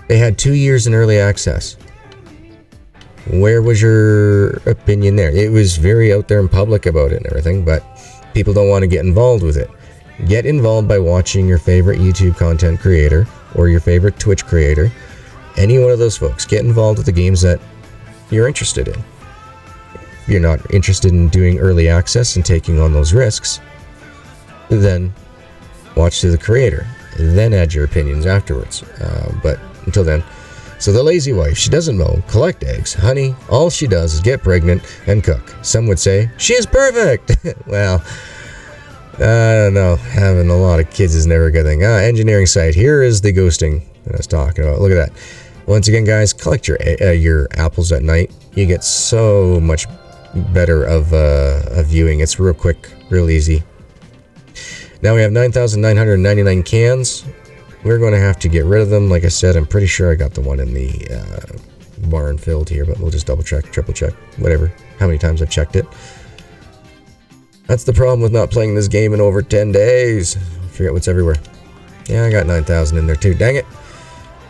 They had 2 years in early access. Where was your opinion there? It was very out there in public about it and everything, but people don't want to get involved with it. Get involved by watching your favorite YouTube content creator or your favorite Twitch creator. Any one of those folks. Get involved with the games that you're interested in. If you're not interested in doing early access and taking on those risks, then watch to the creator. Then add your opinions afterwards. But until then, so the lazy wife, she doesn't mow, collect eggs, honey, all she does is get pregnant and cook. Some would say, she is perfect! Well, I don't know, having a lot of kids is never a good thing. Engineering site, here is the ghosting that I was talking about. Look at that. Once again, guys, collect your apples at night. You get so much better of viewing. It's real quick, real easy. Now we have 9,999 cans. We're going to have to get rid of them. Like I said, I'm pretty sure I got the one in the barn filled here, but we'll just double check, triple check, whatever. How many times I've checked it. That's the problem with not playing this game in over 10 days. I forget what's everywhere. Yeah, I got 9,000 in there too. Dang it.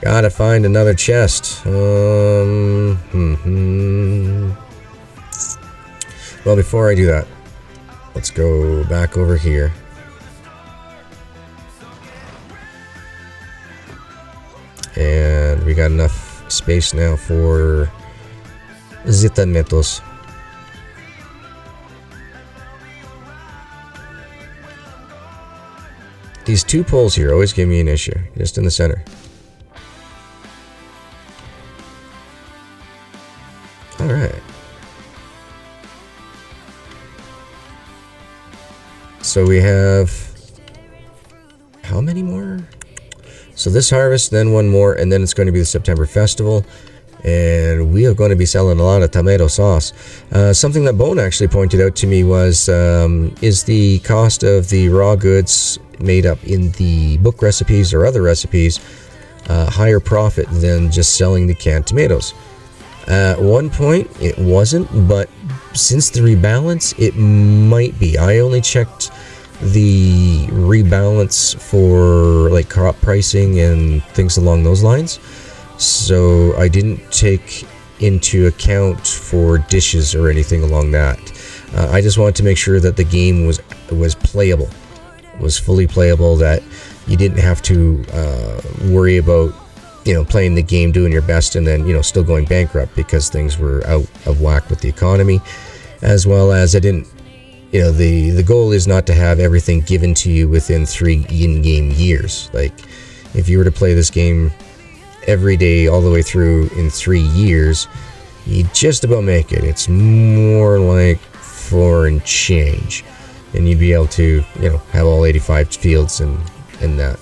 Gotta find another chest. Well, before I do that, let's go back over here. And we got enough space now for Zitanitos. These two poles here always give me an issue, just in the center. Alright. So we have... how many more? So this harvest, then one more, and then it's going to be the September Festival. And we are going to be selling a lot of tomato sauce. Something that Bone actually pointed out to me was, is the cost of the raw goods made up in the book recipes or other recipes higher profit than just selling the canned tomatoes. At one point, it wasn't, but since the rebalance, it might be. I only checked the rebalance for like crop pricing and things along those lines, so I didn't take into account for dishes or anything along that. I just wanted to make sure that the game was playable, was fully playable, that you didn't have to worry about, you know, playing the game, doing your best, and then, you know, still going bankrupt because things were out of whack with the economy, as well as I didn't. You know, the goal is not to have everything given to you within 3 in-game years. Like, if you were to play this game every day all the way through in 3 years, you just about make it. It's more like 4 and change. And you'd be able to, you know, have all 85 fields and that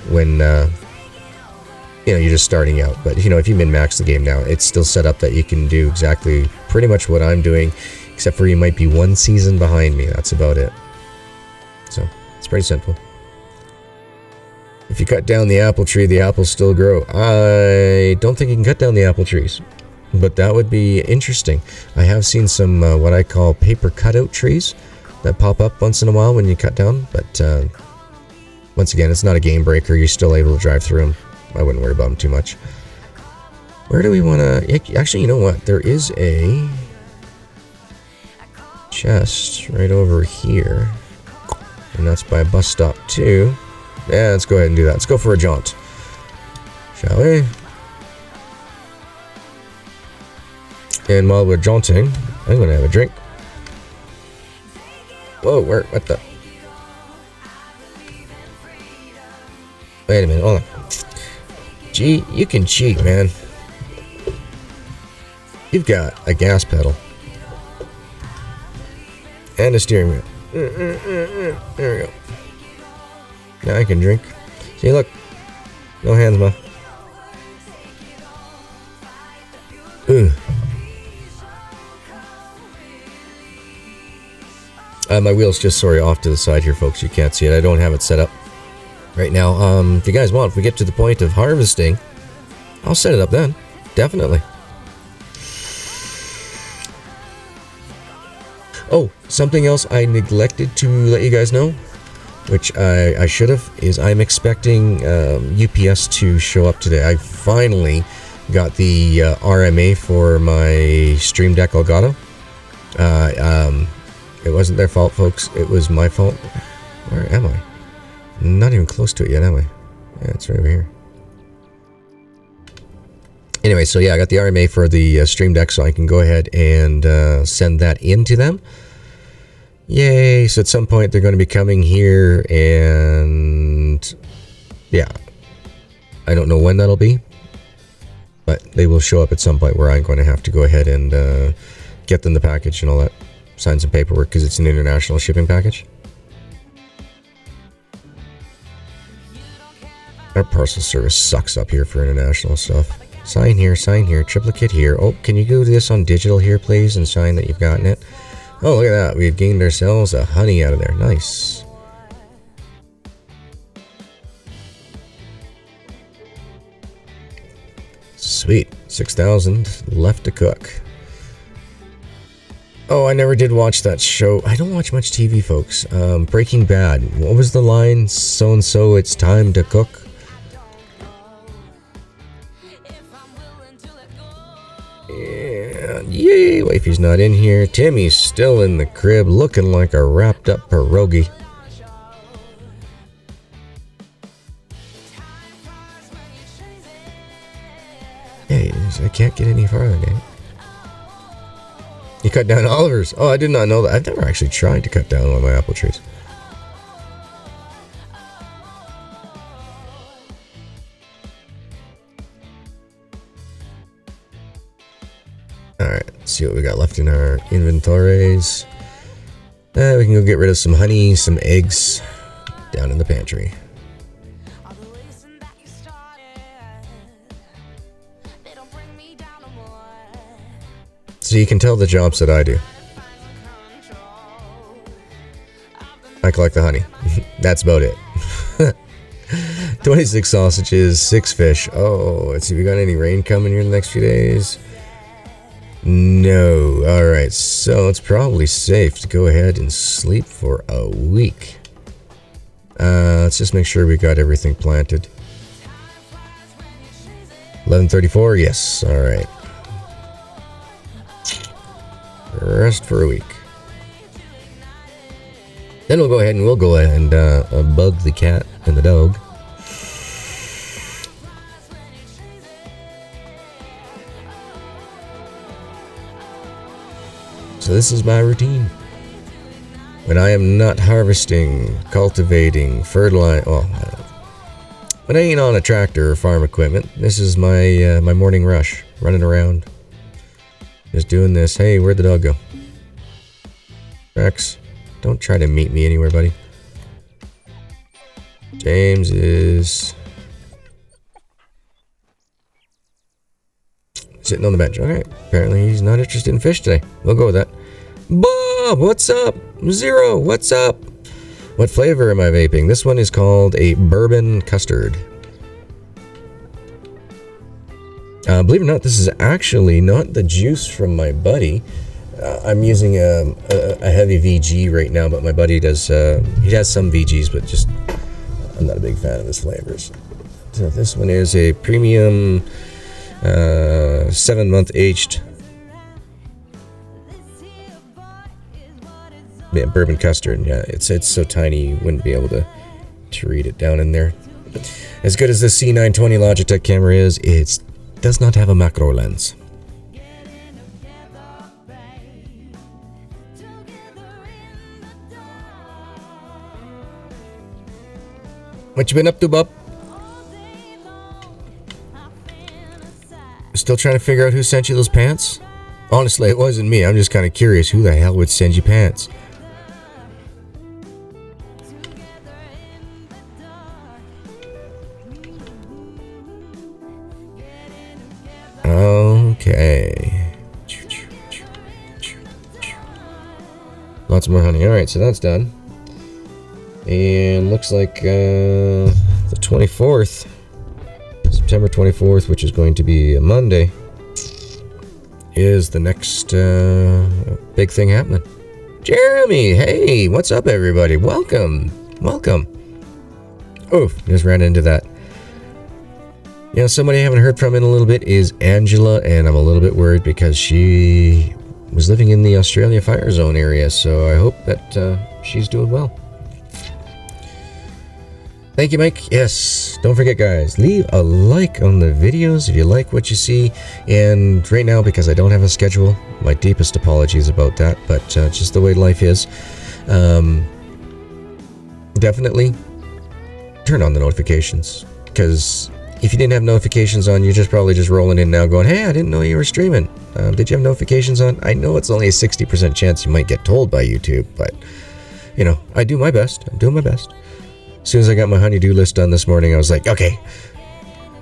when, you know, you're just starting out. But, you know, if you min-max the game now, it's still set up that you can do exactly pretty much what I'm doing, except for you might be 1 season behind me. That's about it. So, it's pretty simple. If you cut down the apple tree, the apples still grow. I don't think you can cut down the apple trees, but that would be interesting. I have seen some what I call paper cutout trees that pop up once in a while when you cut down, but once again, it's not a game breaker. You're still able to drive through them. I wouldn't worry about them too much. Where do we want to... Actually, you know what? There is a chest right over here, and that's by a bus stop too. Yeah, let's go ahead and do that. Let's go for a jaunt, shall we? And while we're jaunting, I'm gonna have a drink. Whoa, what the? Wait a minute, hold on. Gee, you can cheat, man. You've got a gas pedal and a steering wheel. There we go. Now I can drink. See, look. No hands, ma. Ooh. My wheel's just off to the side here, folks. You can't see it. I don't have it set up right now. If you guys want, if we get to the point of harvesting, I'll set it up then. Definitely. Oh, something else I neglected to let you guys know, which I should have, is I'm expecting UPS to show up today. I finally Got the RMA for my Stream Deck Elgato. It wasn't their fault, folks. It was my fault. Where am I? Not even close to it yet, am I? Yeah, it's right over here. Anyway, so yeah, I got the RMA for the Stream Deck, so I can go ahead and send that in to them. Yay! So at some point they're going to be coming here, and yeah, I don't know when that'll be, but they will show up at some point where I'm going to have to go ahead and get them the package and all that, sign some paperwork because it's an international shipping package. Our parcel service sucks up here for international stuff. Sign here, triplicate here. Oh, can you do this on digital here, please, and sign that you've gotten it? Oh, look at that. We've gained ourselves a honey out of there. Nice. Sweet. 6,000 left to cook. Oh, I never did watch that show. I don't watch much TV, folks. Breaking Bad. What was the line? So-and-so, it's time to cook. And yay, wifey's not in here. Timmy's still in the crib looking like a wrapped up pierogi. Hey, I can't get any farther, gang. You cut down Oliver's. Oh, I did not know that. I've never actually tried to cut down one of my apple trees. Alright, let's see what we got left in our inventories. We can go get rid of some honey, some eggs down in the pantry. So you can tell the jobs that I do. I collect the honey. That's about it. 26 sausages, 6 fish. Oh, let's see, we got any rain coming here in the next few days? No. Alright, so it's probably safe to go ahead and sleep for a week. Let's just make sure we got everything planted. 11:34, yes. Alright. Rest for a week. Then we'll go ahead and bug the cat and the dog. So this is my routine. When I am not harvesting, cultivating, fertilizing, well, when I ain't on a tractor or farm equipment, this is my my morning rush, running around. Just doing this. Hey, where'd the dog go? Rex, don't try to meet me anywhere, buddy. James is sitting on the bench. Okay, apparently he's not interested in fish today. We'll go with that. Bob, what's up? Zero, what's up? What flavor am I vaping? This one is called a bourbon custard. Believe it or not, this is actually not the juice from my buddy. I'm using a heavy VG right now, but my buddy does, he has some VGs, but just, I'm not a big fan of his flavors. So this one is a premium 7-month aged bourbon custard. Yeah, it's so tiny you wouldn't be able to read it down in there. As good as the C920 Logitech camera is, it does not have a macro lens. What you been up to, bub? Still trying to figure out who sent you those pants? Honestly, it wasn't me. I'm just kind of curious. Who the hell would send you pants? Okay. Lots more honey. Alright, so that's done. And looks like the 24th, September 24th, which is going to be a Monday, is the next big thing happening. Jeremy, hey, what's up, everybody? Welcome, welcome. Oh, just ran into that Yeah, somebody I haven't heard from in a little bit is Angela, and I'm a little bit worried because she was living in the Australia Fire Zone area, so I hope that she's doing well. Thank you, Mike. Yes, don't forget, guys, leave a like on the videos if you like what you see. And right now, because I don't have a schedule, my deepest apologies about that, but just the way life is, definitely turn on the notifications, because if you didn't have notifications on, you're just probably just rolling in now going, hey, I didn't know you were streaming. Did you have notifications on? I know it's only a 60% chance you might get told by YouTube, but, you know, I do my best. I'm doing my best. As soon as I got my honey-do list done this morning, I was like, okay,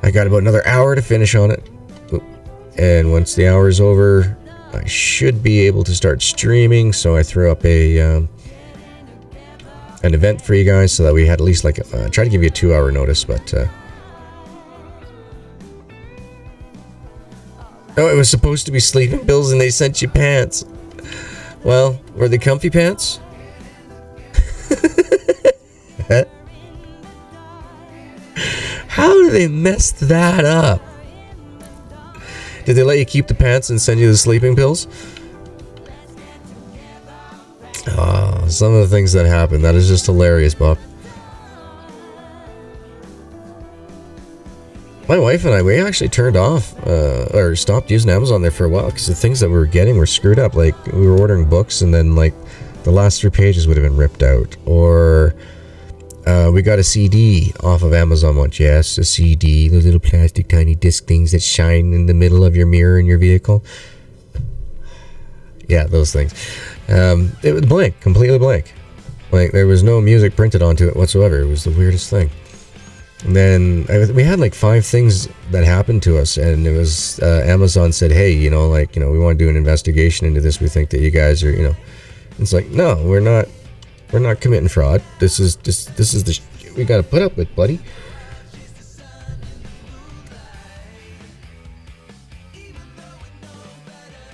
I got about another hour to finish on it. And once the hour is over, I should be able to start streaming. So I threw up an event for you guys so that we had at least like, try to give you a 2-hour notice, but... Oh, it was supposed to be sleeping pills and they sent you pants. Well, were they comfy pants? How do they mess that up? Did they let you keep the pants and send you the sleeping pills? Oh, some of the things that happen. That is just hilarious, Bob. My wife and I, we actually turned off or stopped using Amazon there for a while because the things that we were getting were screwed up. Like, we were ordering books and then like the last 3 pages would have been ripped out, or we got a CD off of Amazon once. Yes, a CD, those little plastic tiny disc things that shine in the middle of your mirror in your vehicle. Yeah, those things. It was blank, completely blank. Like, there was no music printed onto it whatsoever. It was the weirdest thing. And then we had like 5 things that happened to us, and it was Amazon said, hey, you know, like, you know, we want to do an investigation into this. We think that you guys are, you know, it's like, no, we're not committing fraud. This is the shit we got to put up with, buddy.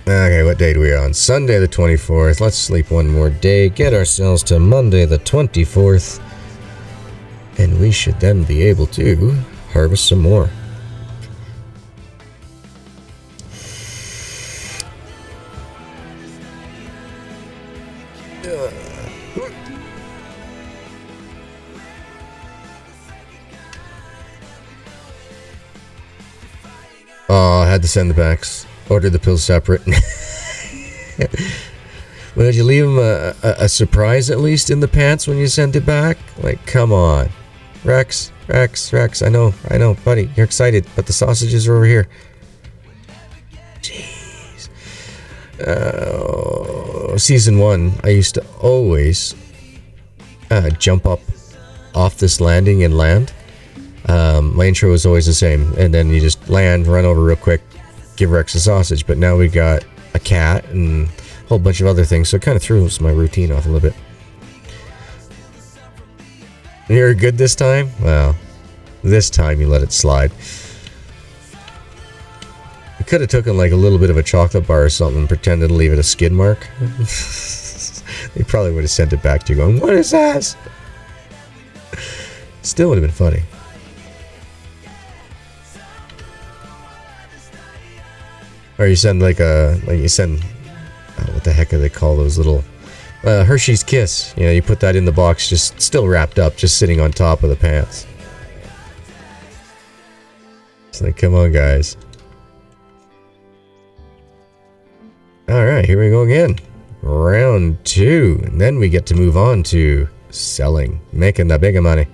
Okay, what date are we on? Sunday the 24th. Let's sleep one more day, get ourselves to Monday the 24th, and we should then be able to harvest some more. Oh, I had to send the packs. Ordered the pills separate. Well, did you leave them a surprise at least in the pants when you sent it back? Like, come on. Rex, I know, buddy, you're excited, but the sausages are over here. Jeez. Season 1, I used to always jump up off this landing and land. My intro was always the same, and then you just land, run over real quick, give Rex a sausage. But now we got a cat and a whole bunch of other things, so it kind of throws my routine off a little bit. You're good this time? Well, this time you let it slide. You could have taken like a little bit of a chocolate bar or something and pretended to leave it a skid mark. They probably would have sent it back to you going, what is this? Still would have been funny. Or you send what the heck do they call those little Hershey's Kiss? You know, you put that in the box, just still wrapped up, just sitting on top of the pants. It's like, come on, guys. Alright, here we go again. Round 2. And then we get to move on to selling, making the bigger money.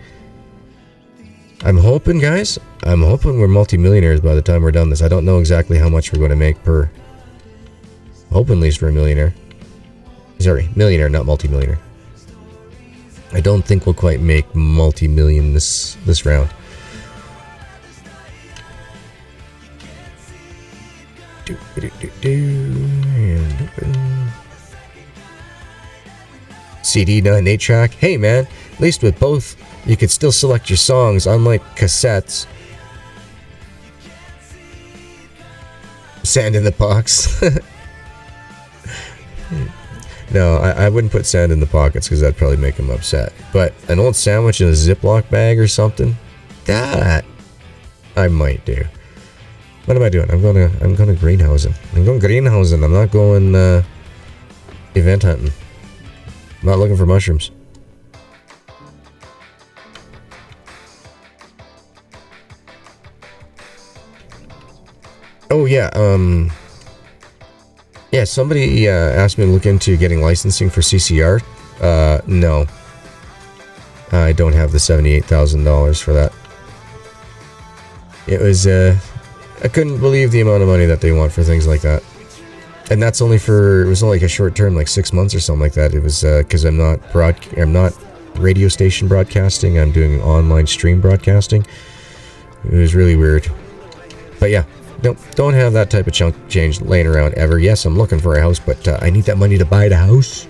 I'm hoping, guys, we're multi-millionaires by the time we're done this. I don't know exactly how much we're going to make per... Hoping at least we're a millionaire. Sorry, millionaire, not multi-millionaire. I don't think we'll quite make multi-million this round. CD, not an 8-track. Hey man, at least with both, you could still select your songs, unlike cassettes. Sand in the box. No, I wouldn't put sand in the pockets because that'd probably make them upset. But an old sandwich in a Ziploc bag or something, that I might do. What am I doing? I'm going greenhousing. I'm going greenhousing. I'm not going event hunting. I'm not looking for mushrooms. Oh yeah, yeah, somebody asked me to look into getting licensing for CCR. No. I don't have the $78,000 for that. It was, I couldn't believe the amount of money that they want for things like that. And that's only for, it was only like a short term, like 6 months or something like that. It was, because I'm not radio station broadcasting, I'm doing online stream broadcasting. It was really weird. But yeah. Don't have that type of chunk change laying around ever. Yes, I'm looking for a house, but I need that money to buy the house.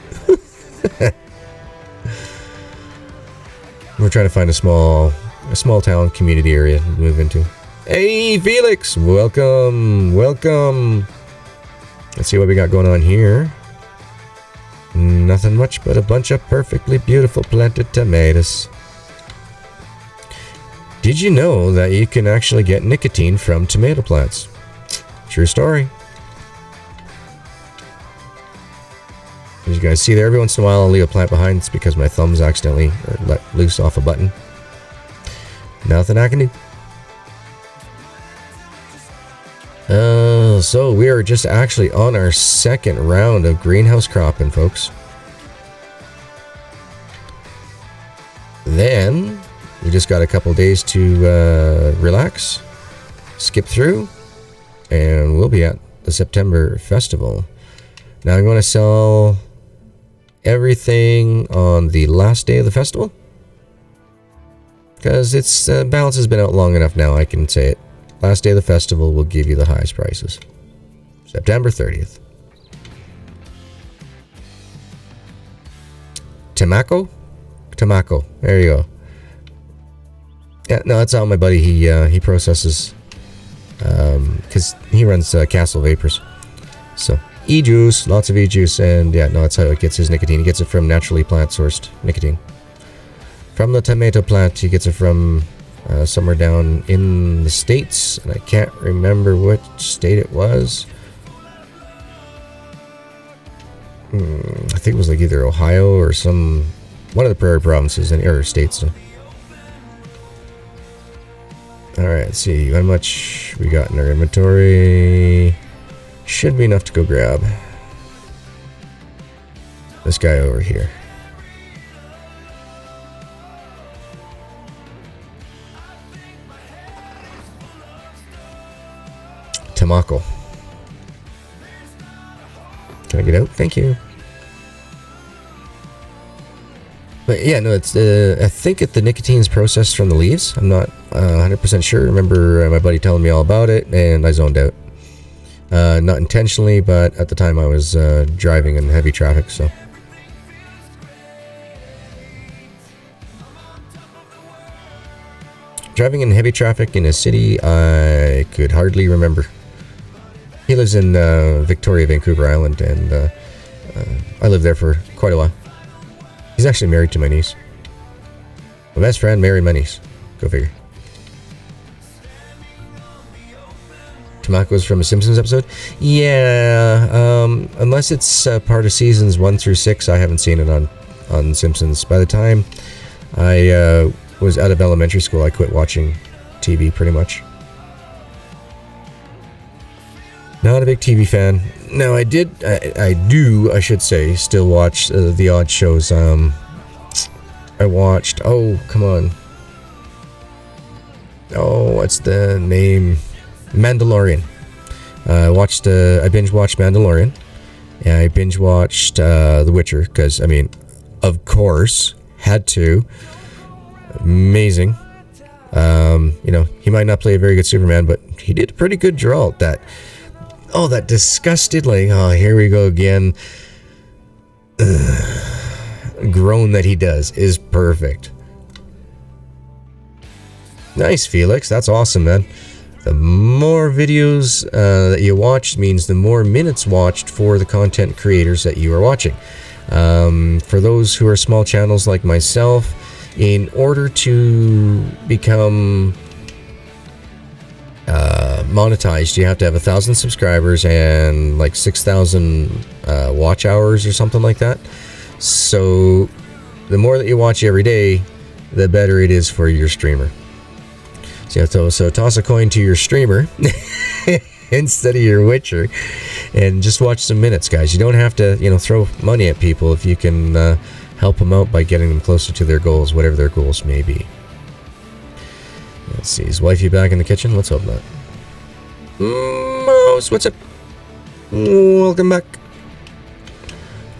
We're trying to find a small town community area to move into. Hey, Felix! Welcome! Welcome! Let's see what we got going on here. Nothing much but a bunch of perfectly beautiful planted tomatoes. Did you know that you can actually get nicotine from tomato plants? True story. As you guys see there, every once in a while I'll leave a plant behind. It's because my thumb's accidentally let loose off a button. Nothing I can do. So we are just actually on our second round of greenhouse cropping, folks. Then we just got a couple days to relax, skip through, and we'll be at the September festival. Now I'm going to sell everything on the last day of the festival, because its balance has been out long enough now. I can say it. Last day of the festival will give you the highest prices. September 30th. Tamaco? Tamaco. There you go. Yeah, no, that's how my buddy, he processes, because he runs Castle Vapors. So, e-juice, lots of e-juice, and yeah, no, that's how it gets his nicotine. He gets it from naturally plant-sourced nicotine. From the tomato plant, he gets it from somewhere down in the States, and I can't remember which state it was. I think it was like either Ohio or one of the prairie provinces or states. So. Alright, let's see how much we got in our inventory. Should be enough to go grab this guy over here. Tamaco. Can I get out? Thank you. But yeah, no, it's I think the nicotine's processed from the leaves. I'm not 100% sure. Remember my buddy telling me all about it, and I zoned out. Not intentionally, but at the time I was driving in heavy traffic, so. Driving in heavy traffic in a city I could hardly remember. He lives in Victoria, Vancouver Island, and I lived there for quite a while. He's actually married to my niece. My best friend married my niece. Go figure. Tamaco's from a Simpsons episode? Yeah, unless it's part of seasons 1 through 6, I haven't seen it on Simpsons. By the time I was out of elementary school, I quit watching TV pretty much. Not a big TV fan. No, I should say, still watch the odd shows. I watched, oh, come on. Oh, what's the name? Mandalorian. I binge watched Mandalorian. And I binge watched The Witcher, because, I mean, of course, had to. Amazing. He might not play a very good Superman, but he did a pretty good Geralt. That disgusted, here we go again. Groan that he does is perfect. Nice, Felix. That's awesome, man. The more videos that you watch means the more minutes watched for the content creators that you are watching. For those who are small channels like myself, in order to become monetized, you have to have 1,000 subscribers and like 6,000 watch hours or something like that. So the more that you watch every day, the better it is for your streamer. So toss a coin to your streamer instead of your Witcher, and just watch some minutes, guys. You don't have to, throw money at people if you can help them out by getting them closer to their goals, whatever their goals may be. Let's see, is wifey back in the kitchen? Let's hope not. Mouse, what's up? Welcome back.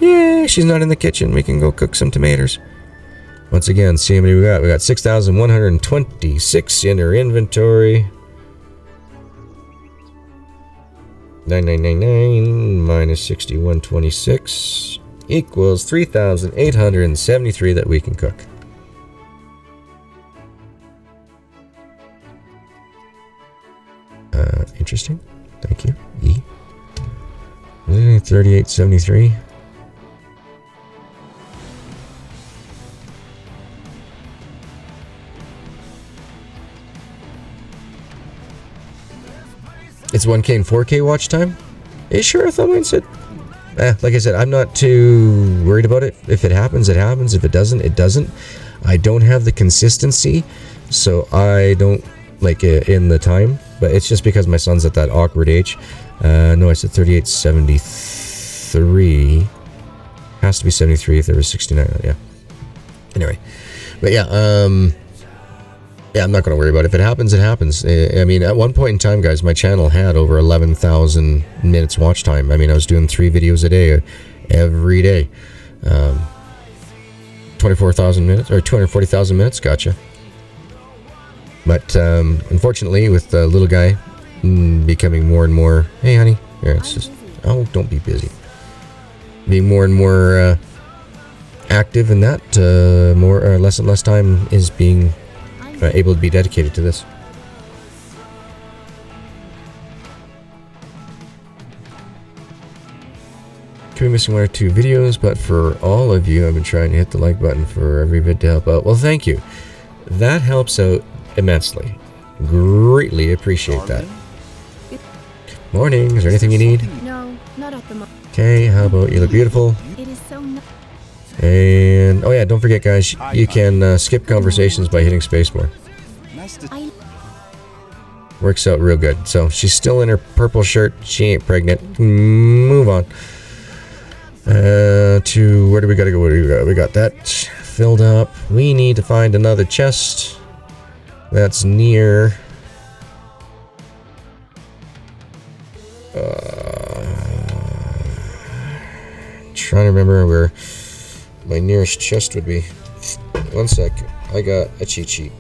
Yeah, she's not in the kitchen. We can go cook some tomatoes. Once again, see how many we got. We got 6,126 in her inventory. 9999 minus 6126 equals 3,873 that we can cook. Interesting. Thank you. E. 3873. It's 1K and 4K watch time? Are you sure? I thought mine said... like I said, I'm not too worried about it. If it happens, it happens. If it doesn't, it doesn't. I don't have the consistency, so I don't like it in the time. But it's just because my son's at that awkward age. No, I said 3873. Has to be 73 if there was 69. Yeah. Anyway. But yeah, yeah, I'm not going to worry about it. If it happens, it happens. I mean, at one point in time, guys, my channel had over 11,000 minutes watch time. I mean, I was doing 3 videos a day, every day. 24,000 minutes, or 240,000 minutes, gotcha. But, unfortunately, with the little guy becoming more and more... Hey, honey. Yeah, it's just... Oh, don't be busy. Being more and more active in that, less and less time is being... able to be dedicated to this. Could be missing 1 or 2 videos, but for all of you, I've been trying to hit the like button for every vid to help out. Well, thank you. That helps out immensely. Greatly appreciate that. Morning. Is there anything you need? No, not at the moment. Okay, how about you look beautiful? It is so nice. And, oh yeah, don't forget, guys, you can skip conversations by hitting spacebar. Works out real good. So, she's still in her purple shirt. She ain't pregnant. Move on. To, where do we gotta go? What do we got? We got that filled up. We need to find another chest that's near... trying to remember where my nearest chest would be. 1 sec. I got a cheat sheet.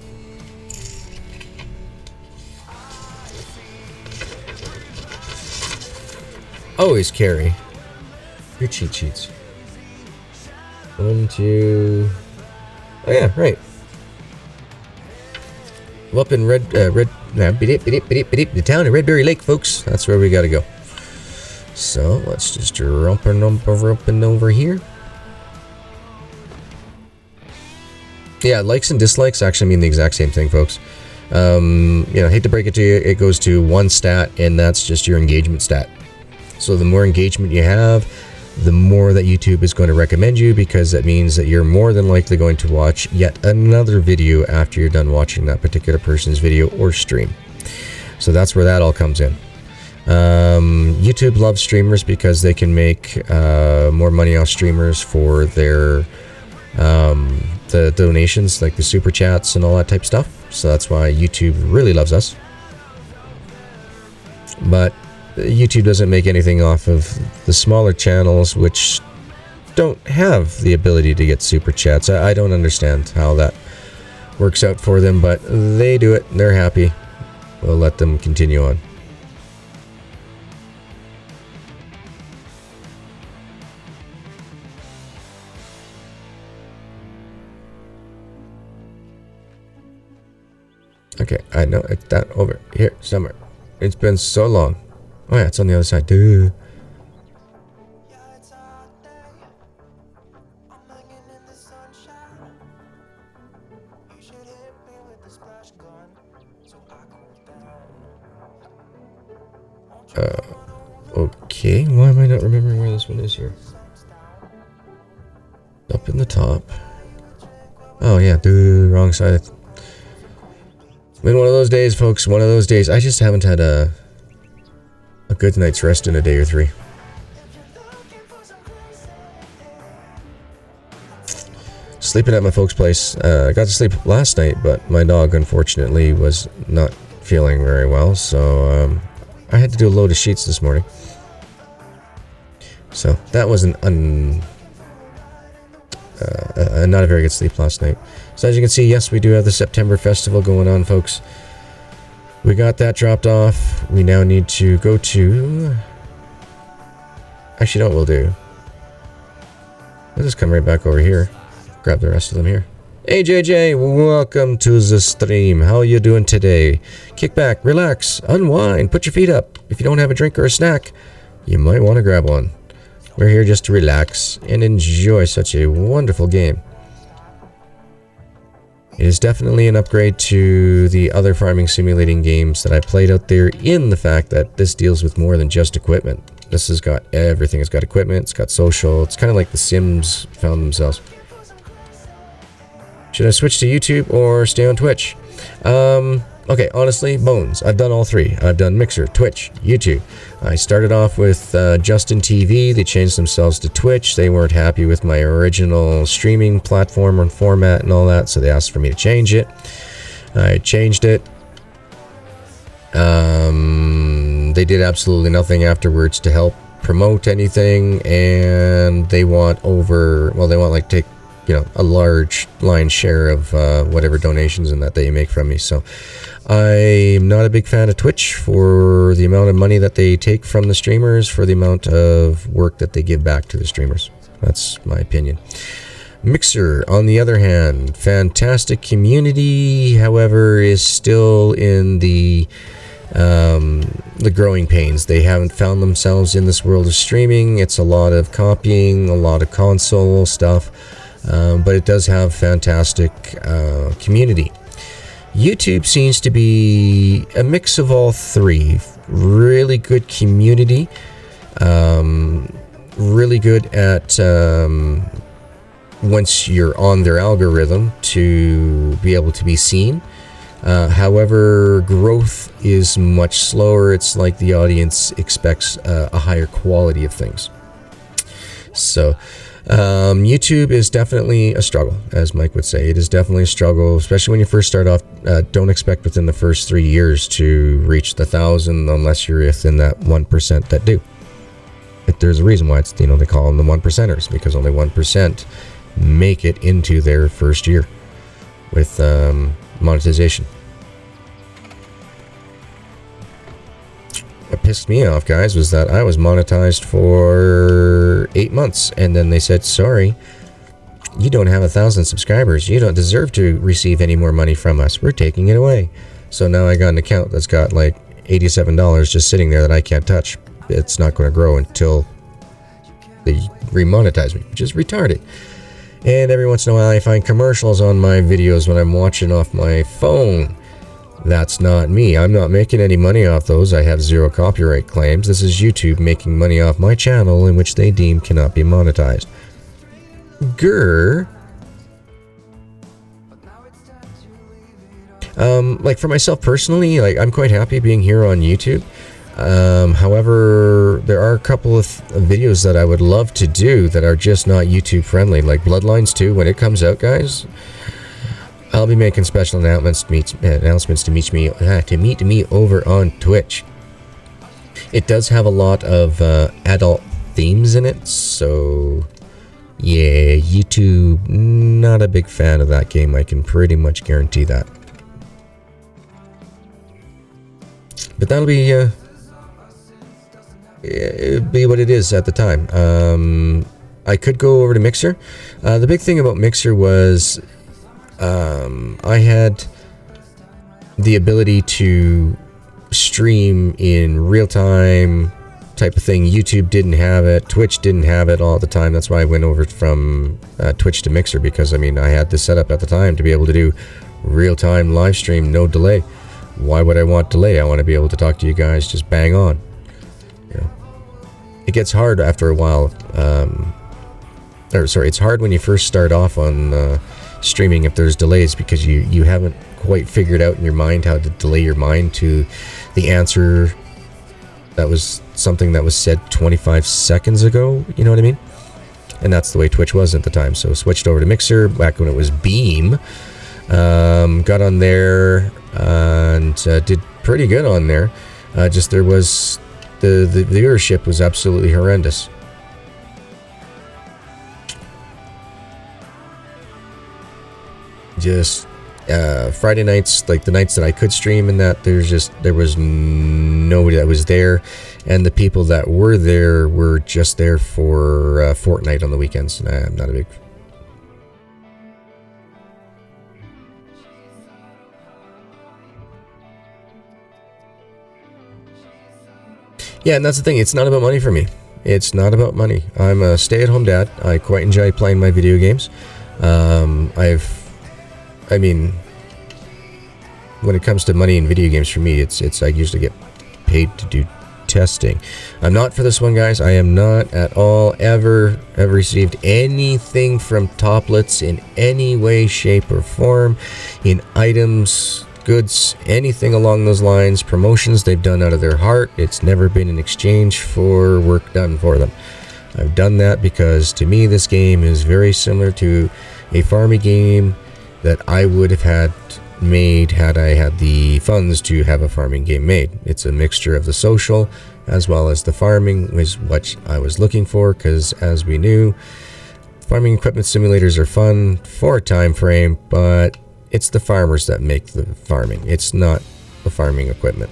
Always carry your cheat sheets. 1, 2... Oh yeah, right. I'm up in the town of Redberry Lake, folks. That's where we gotta go. So, let's just rumpin' over here. Yeah, likes and dislikes actually mean the exact same thing, folks. Hate to break it to you, it goes to 1 stat, and that's just your engagement stat. So the more engagement you have, the more that YouTube is going to recommend you, because that means that you're more than likely going to watch yet another video after you're done watching that particular person's video or stream. So that's where that all comes in. YouTube loves streamers because they can make more money off streamers for their the donations, like the super chats and all that type of stuff. So that's why YouTube really loves us. But YouTube doesn't make anything off of the smaller channels, which don't have the ability to get super chats. I don't understand how that works out for them, but they do it. They're happy. We'll let them continue on. Okay, I know it's that over here somewhere. It's been so long. Oh yeah, it's on the other side. Duh. Okay, why am I not remembering where this one is here? Up in the top. Oh yeah, wrong side. Been one of those days, folks. One of those days. I just haven't had a good night's rest in a day or three. Sleeping at my folks' place. I got to sleep last night, but my dog, unfortunately, was not feeling very well, so I had to do a load of sheets this morning. So that was not a very good sleep last night. So as you can see, yes, we do have the September Festival going on, folks. We got that dropped off. We now need to go to... Actually, you know what we'll do? We'll just come right back over here. Grab the rest of them here. Hey JJ, welcome to the stream. How you doing today? Kick back, relax, unwind, put your feet up. If you don't have a drink or a snack, you might want to grab one. We're here just to relax and enjoy such a wonderful game. It is definitely an upgrade to the other farming simulating games that I played out there, in the fact that this deals with more than just equipment. This has got everything. It's got equipment, it's got social, it's kind of like The Sims found themselves. Should I switch to YouTube or stay on Twitch? Okay, honestly, bones. I've done all three. I've done Mixer, Twitch, YouTube. I started off with Justin TV. They changed themselves to Twitch. They weren't happy with my original streaming platform and format and all that, so they asked for me to change it. I changed it. They did absolutely nothing afterwards to help promote anything, and they want like take, you know, a large lion's share of whatever donations and that they make from me. So I'm not a big fan of Twitch for the amount of money that they take from the streamers, for the amount of work that they give back to the streamers. That's my opinion. Mixer, on the other hand, fantastic community, however, is still in the growing pains. They haven't found themselves in this world of streaming. It's a lot of copying, a lot of console stuff. But it does have fantastic community. YouTube seems to be a mix of all three. Really good community, really good at once you're on their algorithm to be able to be seen. However, growth is much slower. It's like the audience expects a higher quality of things. So YouTube is definitely a struggle, as Mike would say. It is definitely a struggle, especially when you first start off. Don't expect within the first 3 years to reach the 1,000 unless you're within that 1% that do. But there's a reason why it's, you know, they call them the 1%ers, because only 1% make it into their first year with monetization. What pissed me off, guys, was that I was monetized for 8 months, and then they said, sorry, you don't have 1,000 subscribers. You don't deserve to receive any more money from us. We're taking it away. So now I got an account that's got like $87 just sitting there that I can't touch. It's not going to grow until they remonetize me, which is retarded. And every once in a while I find commercials on my videos when I'm watching off my phone. That's not me. I'm not making any money off those. I have 0 copyright claims. This is YouTube making money off my channel, in which they deem cannot be monetized. Grr. Like for myself personally, like I'm quite happy being here on YouTube. However, there are a couple of videos that I would love to do that are just not YouTube friendly, like Bloodlines 2. When it comes out, guys, I'll be making special announcements to meet me over on Twitch. It does have a lot of adult themes in it, so yeah, YouTube, not a big fan of that game. I can pretty much guarantee that. But that'll be it'll be what it is at the time. I could go over to Mixer. The big thing about Mixer was I had the ability to stream in real time type of thing. YouTube didn't have it. Twitch didn't have it all the time. That's why I went over from Twitch to Mixer, because I mean I had this set up at the time to be able to do real time live stream, no delay. Why would I want delay? I want to be able to talk to you guys just bang on. it gets hard after a while. Or sorry, it's hard when you first start off on streaming if there's delays, because you haven't quite figured out in your mind how to delay your mind to the answer that was something that was said 25 seconds ago, you know what I mean? And that's the way Twitch was at the time. So switched over to Mixer back when it was Beam. Got on there and did pretty good on there. Just there was the viewership was absolutely horrendous. Just Friday nights, like the nights that I could stream, and that there was nobody that was there, and the people that were there were just there for Fortnite on the weekends. And I'm not a big. Yeah, and that's the thing. It's not about money for me. It's not about money. I'm a stay-at-home dad. I quite enjoy playing my video games. I mean, when it comes to money in video games, for me, it's I usually get paid to do testing. I'm not for this one, guys. I am not at all ever received anything from Toplets in any way, shape, or form, in items, goods, anything along those lines. Promotions they've done out of their heart. It's never been in exchange for work done for them. I've done that because to me this game is very similar to a farming game that I would have had made had I had the funds to have a farming game made. It's a mixture of the social as well as the farming, was what I was looking for, because as we knew, farming equipment simulators are fun for a time frame, but it's the farmers that make the farming. It's not the farming equipment.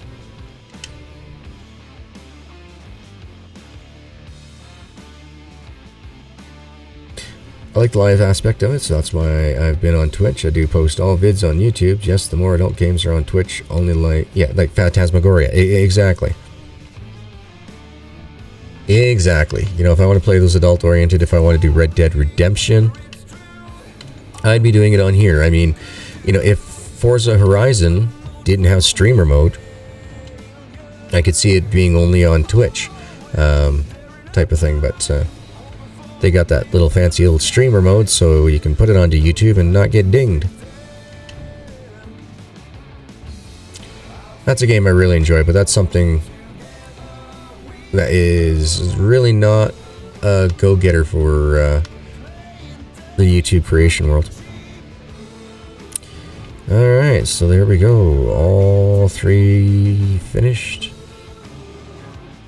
I like the live aspect of it, so that's why I've been on Twitch. I do post all vids on YouTube. Yes, the more adult games are on Twitch, only like Phantasmagoria. Exactly. Exactly. You know, if I want to play those adult-oriented, if I want to do Red Dead Redemption, I'd be doing it on here. I mean, you know, if Forza Horizon didn't have streamer mode, I could see it being only on Twitch, type of thing, but they got that little fancy old streamer mode, so you can put it onto YouTube and not get dinged. That's a game I really enjoy, but that's something that is really not a go-getter for the YouTube creation world. Alright, so there we go. All three finished.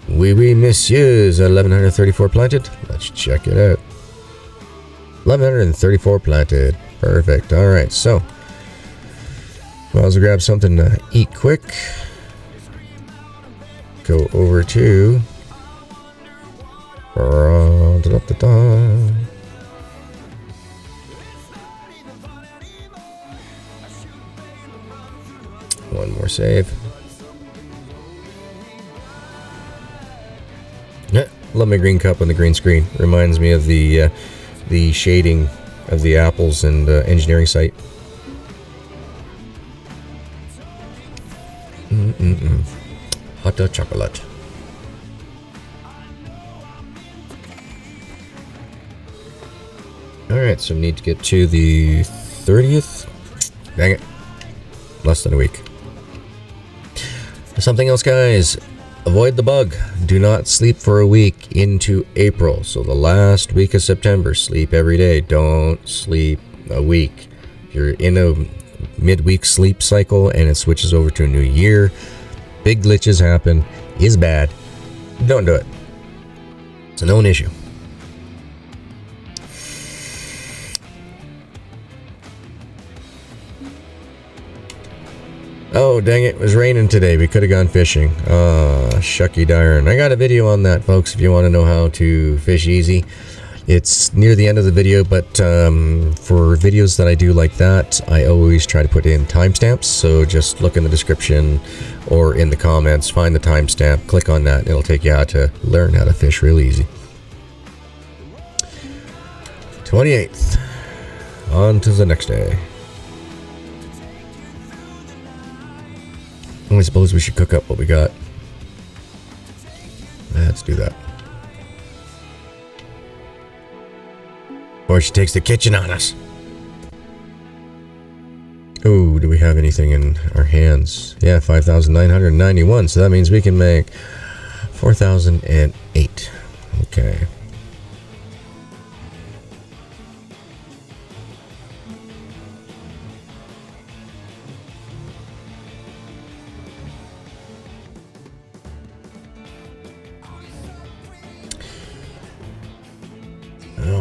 Oui, messieurs, 1134 planted. Let's check it out. 1134 planted. Perfect. Alright, so might as well grab something to eat quick. Go over to one more save. Yeah, love my green cup on the green screen. Reminds me of the shading of the apples and engineering site. Hot chocolate. Alright, so we need to get to the 30th. Dang it. Less than a week. Something else, guys. Avoid the bug. Do not sleep for a week into April. So the last week of September, sleep every day. Don't sleep a week. If you're in a midweek sleep cycle and it switches over to a new year, big glitches happen. Is bad. Don't do it. It's a known issue. Oh, dang it. It was raining today. We could have gone fishing. Shucky darn. I got a video on that, folks, if you want to know how to fish easy. It's near the end of the video, but for videos that I do like that, I always try to put in timestamps. So just look in the description or in the comments, find the timestamp, click on that, and it'll take you how to learn how to fish real easy. 28th. On to the next day. I suppose we should cook up what we got. Let's do that. Or she takes the kitchen on us. Oh, do we have anything in our hands? Yeah, 5,991. So that means we can make 4,008. Okay.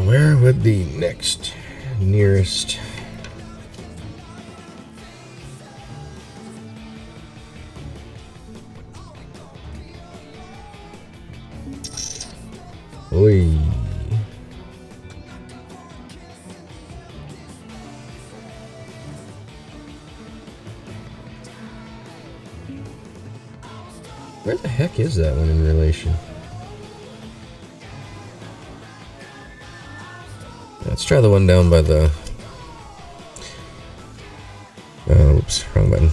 Where would the next nearest... Oi. Where the heck is that one in relation? Let's try the one down by the... oops, wrong button.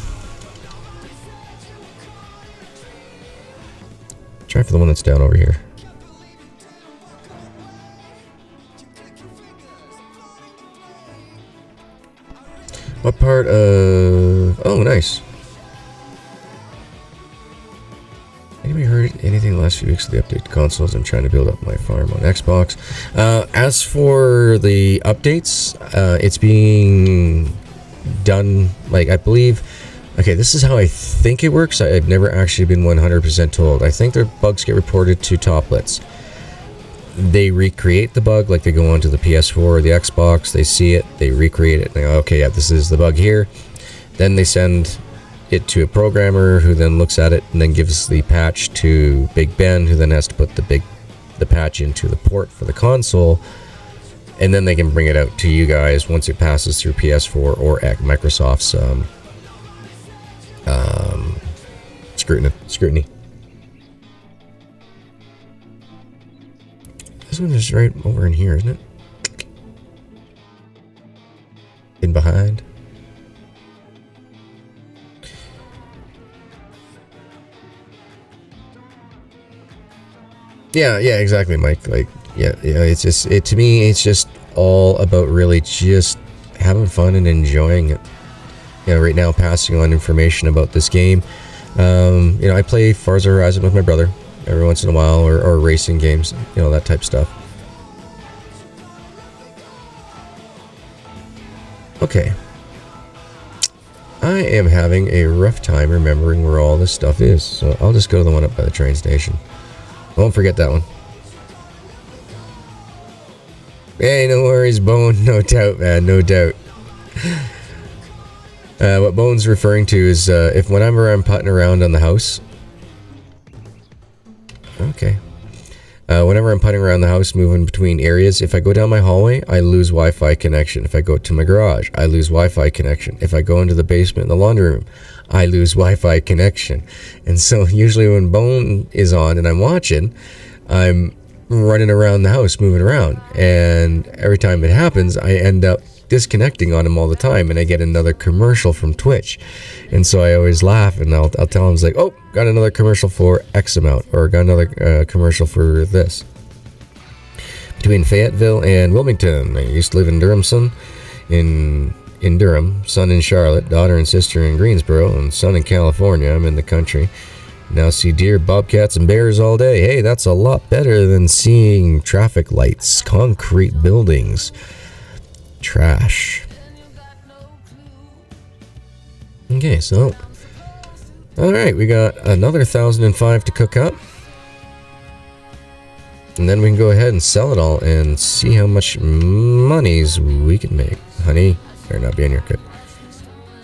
Try for the one that's down over here. What part of... Oh, nice. Anybody heard anything the last few weeks of the update to consoles? I'm trying to build up my farm on Xbox. As for the updates, it's being done, like, I believe... Okay, this is how I think it works. I've never actually been 100% told. I think their bugs get reported to Toplets. They recreate the bug, like they go onto the PS4 or the Xbox, they see it, they recreate it, and they go, okay, yeah, this is the bug here. Then they send it to a programmer who then looks at it and then gives the patch to Big Ben, who then has to put the patch into the port for the console, and then they can bring it out to you guys once it passes through PS4 or Microsoft's scrutiny. This one is right over in here, isn't it? In behind. Yeah, exactly, Mike. Like, yeah, it's just, to me, it's just all about really just having fun and enjoying it. You know, right now, passing on information about this game. You know, I play Forza Horizon with my brother every once in a while, or racing games, you know, that type of stuff. Okay. I am having a rough time remembering where all this stuff is, so I'll just go to the one up by the train station. Won't forget that one. Hey, no worries, Bone. No doubt, man. No doubt. What Bone's referring to is if whenever I'm putting around on the house... Okay. Whenever I'm putting around the house, moving between areas, if I go down my hallway, I lose Wi-Fi connection. If I go to my garage, I lose Wi-Fi connection. If I go into the basement in the laundry room, I lose Wi-Fi connection. And so usually when Bone is on and I'm watching, I'm running around the house, moving around. And every time it happens, I end up disconnecting on him all the time, and I get another commercial from Twitch. And so I always laugh, and I'll tell him, it's like, oh, got another commercial for X amount, or got another commercial for this. Between Fayetteville and Wilmington, I used to live in Durham, son in Durham, son in Charlotte, daughter and sister in Greensboro, and son in California. I'm in the country. Now see deer, bobcats, and bears all day. Hey, that's a lot better than seeing traffic lights, concrete buildings, trash. Okay, so alright, we got another 1,005 to cook up, and then we can go ahead and sell it all and see how much monies we can make. Honey, better not be in your cut.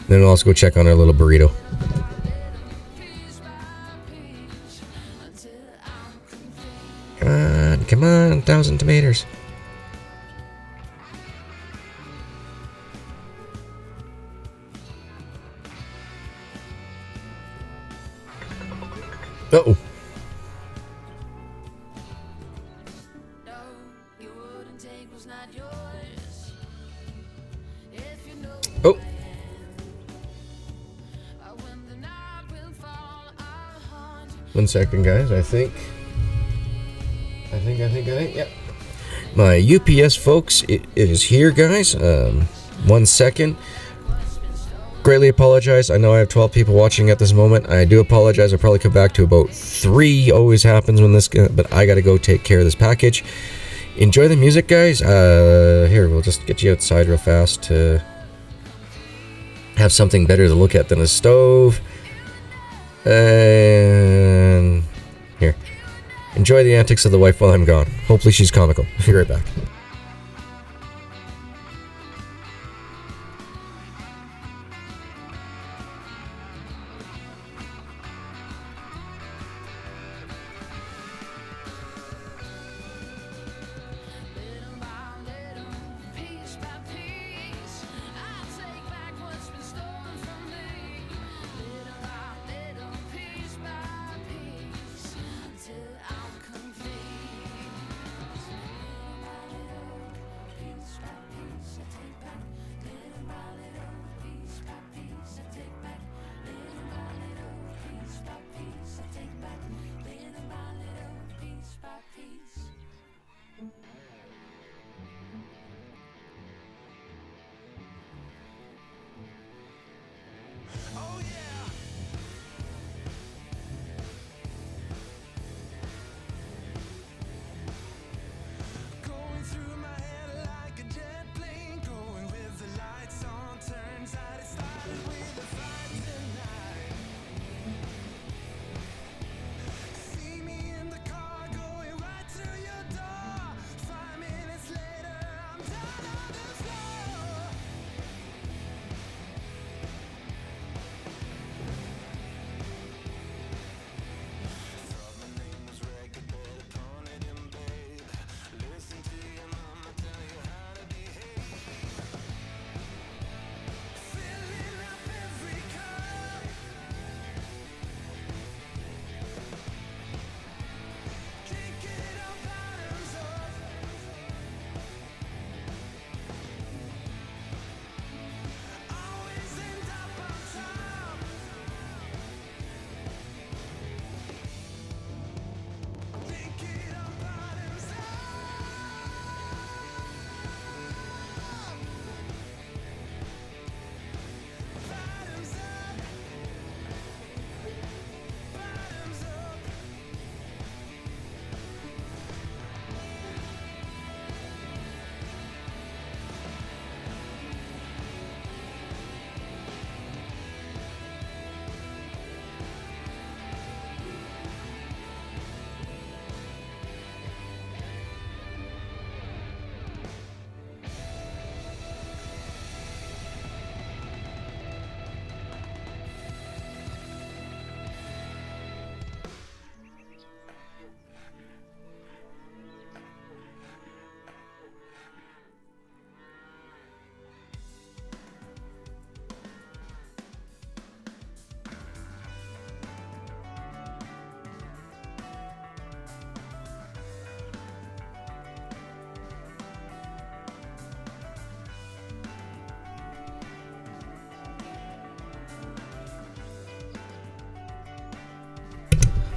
Then we'll also go check on our little burrito. Come on, 1,000 tomatoes. Uh-oh. Oh. 1 second, guys. I think, yep. My UPS folks, it is here, guys. 1 second. Greatly apologize. I know I have 12 people watching at this moment. I do apologize. I'll probably come back to about 3. Always happens when this, but I gotta go take care of this package. Enjoy the music, guys. Here, we'll just get you outside real fast to have something better to look at than a stove. And here. Enjoy the antics of the wife while I'm gone. Hopefully she's comical. I'll be right back.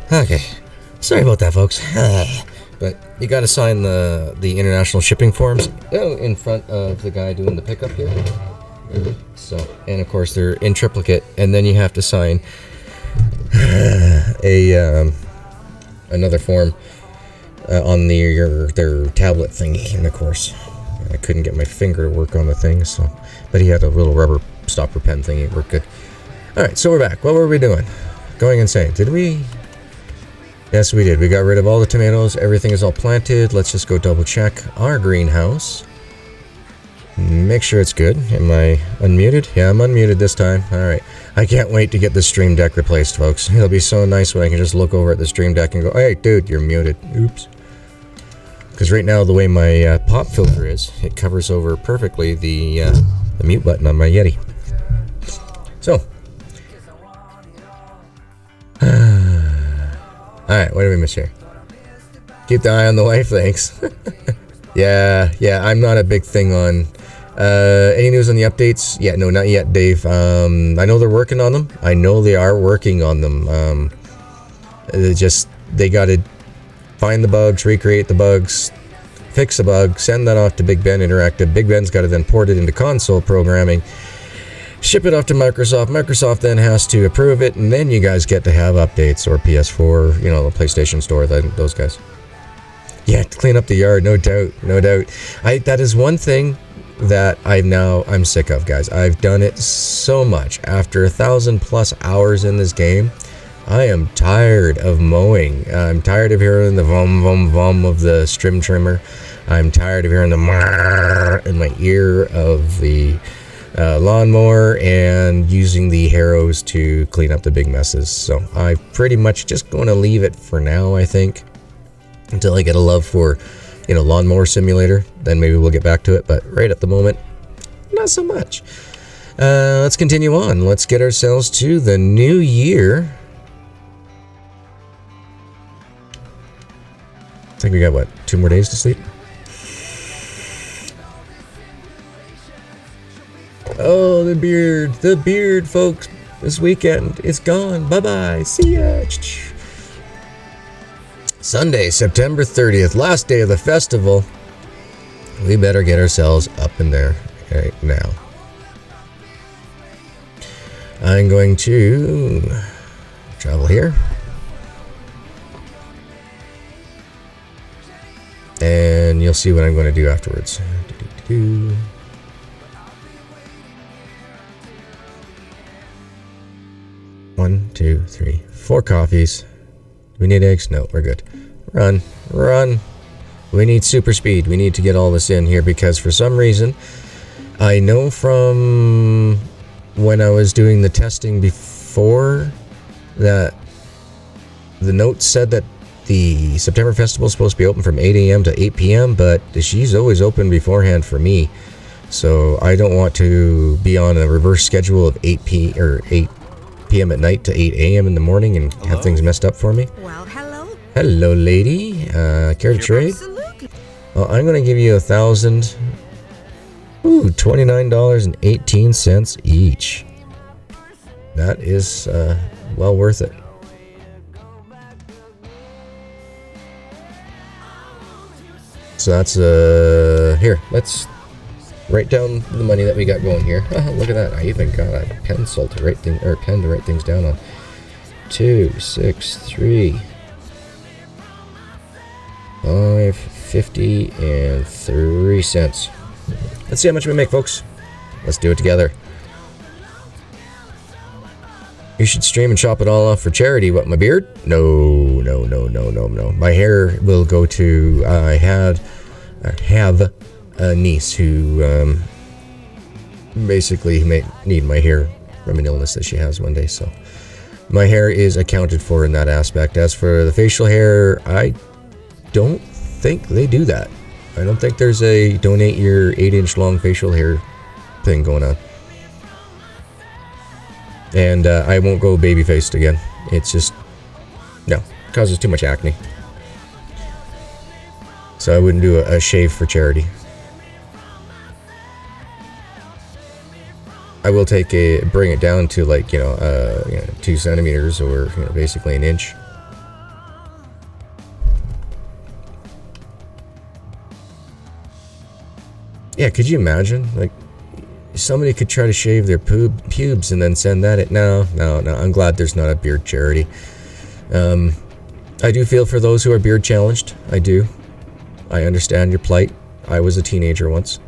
Okay, sorry about that, folks. But you gotta sign the international shipping forms in front of the guy doing the pickup here. So, and of course they're in triplicate, and then you have to sign another form on their tablet thingy. And of course, I couldn't get my finger to work on the thing, so but he had a little rubber stopper pen thingy. It worked good. All right, so we're back. What were we doing? Going insane. Did we? Yes, we did. We got rid of all the tomatoes. Everything is all planted. Let's just go double check our greenhouse. Make sure it's good. Am I unmuted? Yeah, I'm unmuted this time. Alright. I can't wait to get this stream deck replaced, folks. It'll be so nice when I can just look over at the stream deck and go, hey, dude, you're muted. Oops. Because right now, the way my pop filter is, it covers over perfectly the mute button on my Yeti. So. Alright, what did we miss here? Keep the eye on the wife, thanks. yeah, I'm not a big thing on... any news on the updates? Yeah, no, not yet, Dave. I know they're working on them. I know they are working on them. They gotta find the bugs, recreate the bugs, fix a bug, send that off to Big Ben Interactive. Big Ben's got to then port it into console programming, ship it off to Microsoft. Microsoft then has to approve it, and then you guys get to have updates, or PS4, you know, the PlayStation Store, those guys. Yeah, to clean up the yard, no doubt, no doubt. That is one thing that I'm sick of, guys. I've done it so much. After 1,000+ hours in this game, I am tired of mowing. I'm tired of hearing the vom vom vom of the string trimmer. I'm tired of hearing the marrr in my ear of the lawnmower and using the harrows to clean up the big messes. So I'm pretty much just going to leave it for now, I think, until I get a love for, you know, Lawnmower Simulator. Then maybe we'll get back to it, but right at the moment, not so much. Let's continue on. Let's get ourselves to the new year. I think we got, what, 2 more days to sleep? Oh, the beard, folks. This weekend, it's gone. Bye-bye. See ya. Sunday, September 30th, last day of the festival. We better get ourselves up in there right now. I'm going to travel here. And you'll see what I'm going to do afterwards. 1, 2, 3, 4 coffees. Do we need eggs? No, we're good. Run. We need super speed. We need to get all this in here because for some reason, I know from when I was doing the testing before that the note said that the September Festival is supposed to be open from 8 a.m. to 8 p.m., but she's always open beforehand for me. So I don't want to be on a reverse schedule of 8 p.m. at night to 8 a.m. in the morning and have things messed up for me. Well, hello. Hello, lady. Care to trade? Absolutely. Well, I'm going to give you 1,000. Ooh, $29.18 each. That is well worth it. So that's here. Let's write down the money that we got going here. Look at that! I even got a pencil to write pen to write things down on. 263 $5.50 and 3 cents. Let's see how much we make, folks. Let's do it together. You should stream and shop it all off for charity. What, my beard? No. My hair will go to. I have a niece who basically may need my hair from an illness that she has one day. So my hair is accounted for in that aspect. As for the facial hair, I don't think they do that. I don't think there's a donate your 8-inch long facial hair thing going on. And I won't go baby-faced again. It's just, no, it causes too much acne. So I wouldn't do a shave for charity. I will bring it down to 2 centimeters or basically an inch. Yeah, could you imagine? Like, somebody could try to shave their pubes and then send that at... No. I'm glad there's not a beard charity. I do feel for those who are beard challenged. I do. I understand your plight. I was a teenager once.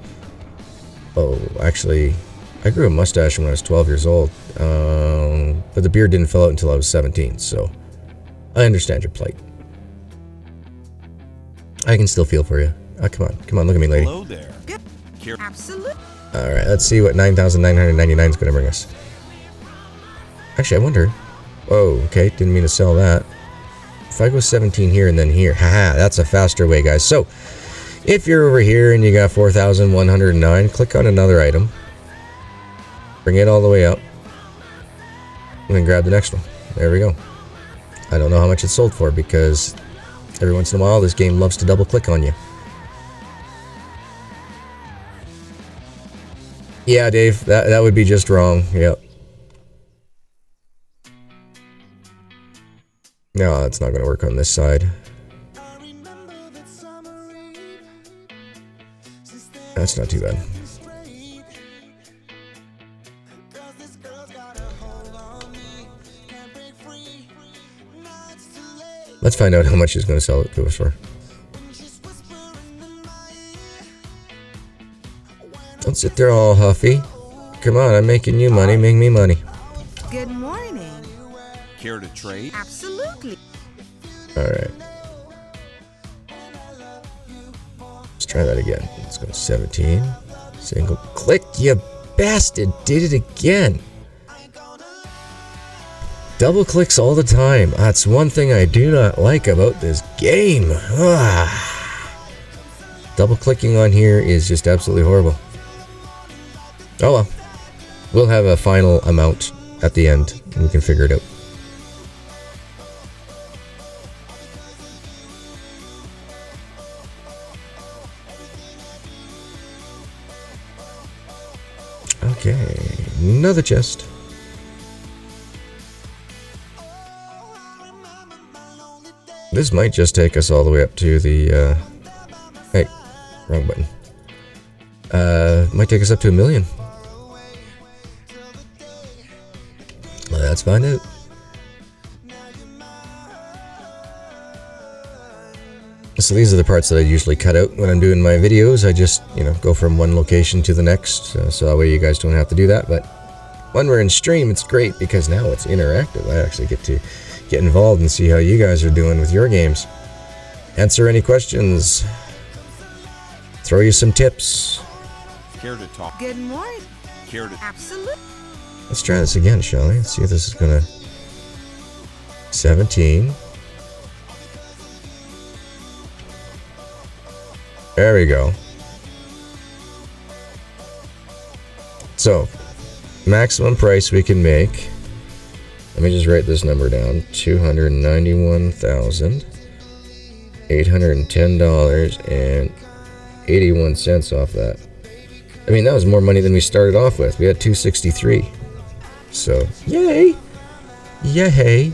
Oh, actually, I grew a mustache when I was 12 years old. But the beard didn't fill out until I was 17, so I understand your plight. I can still feel for you. Come on, look at me, lady. Hello there. Absolutely. Alright, let's see what 9,999 is going to bring us. Actually, I wonder... Oh, okay, didn't mean to sell that. If I go 17 here and then here... Haha, that's a faster way, guys. So, if you're over here and you got 4,109, click on another item. Bring it all the way up. And then grab the next one. There we go. I don't know how much it's sold for because every once in a while this game loves to double click on you. Yeah, Dave, that would be just wrong. Yep. No, it's not going to work on this side. That's not too bad. Let's find out how much he's going to sell it to us for. Don't sit there all huffy. Come on, I'm making you money. Make me money. Good morning. Care to trade? Absolutely. Alright. Let's try that again. Let's go 17. Single click, you bastard. Did it again. Double clicks all the time. That's one thing I do not like about this game. Double clicking on here is just absolutely horrible. Oh well. We'll have a final amount at the end and we can figure it out. Okay, another chest. This might just take us all the way up to the, hey, wrong button. Might take us up to 1 million. Let's find out. So these are the parts that I usually cut out when I'm doing my videos. I just, go from one location to the next, so that way you guys don't have to do that. But when we're in stream, it's great because now it's interactive. I actually get to get involved and see how you guys are doing with your games. Answer any questions. Throw you some tips. Care to talk? Good morning. Care to... Absolutely. Let's try this again, shall we? Let's see if this is gonna... 17. There we go. So, maximum price we can make. Let me just write this number down. $291,810.81 off that. I mean, that was more money than we started off with. We had 263. So, yay! Yay!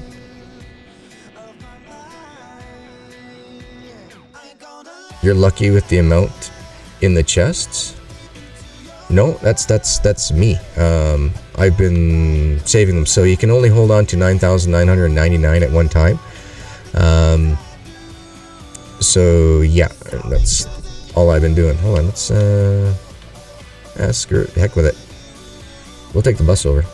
You're lucky with the amount in the chests? No, that's me. I've been saving them, so you can only hold on to 9,999 at one time. So yeah, that's all I've been doing. Hold on, let's screw it. Heck with it. We'll take the bus over.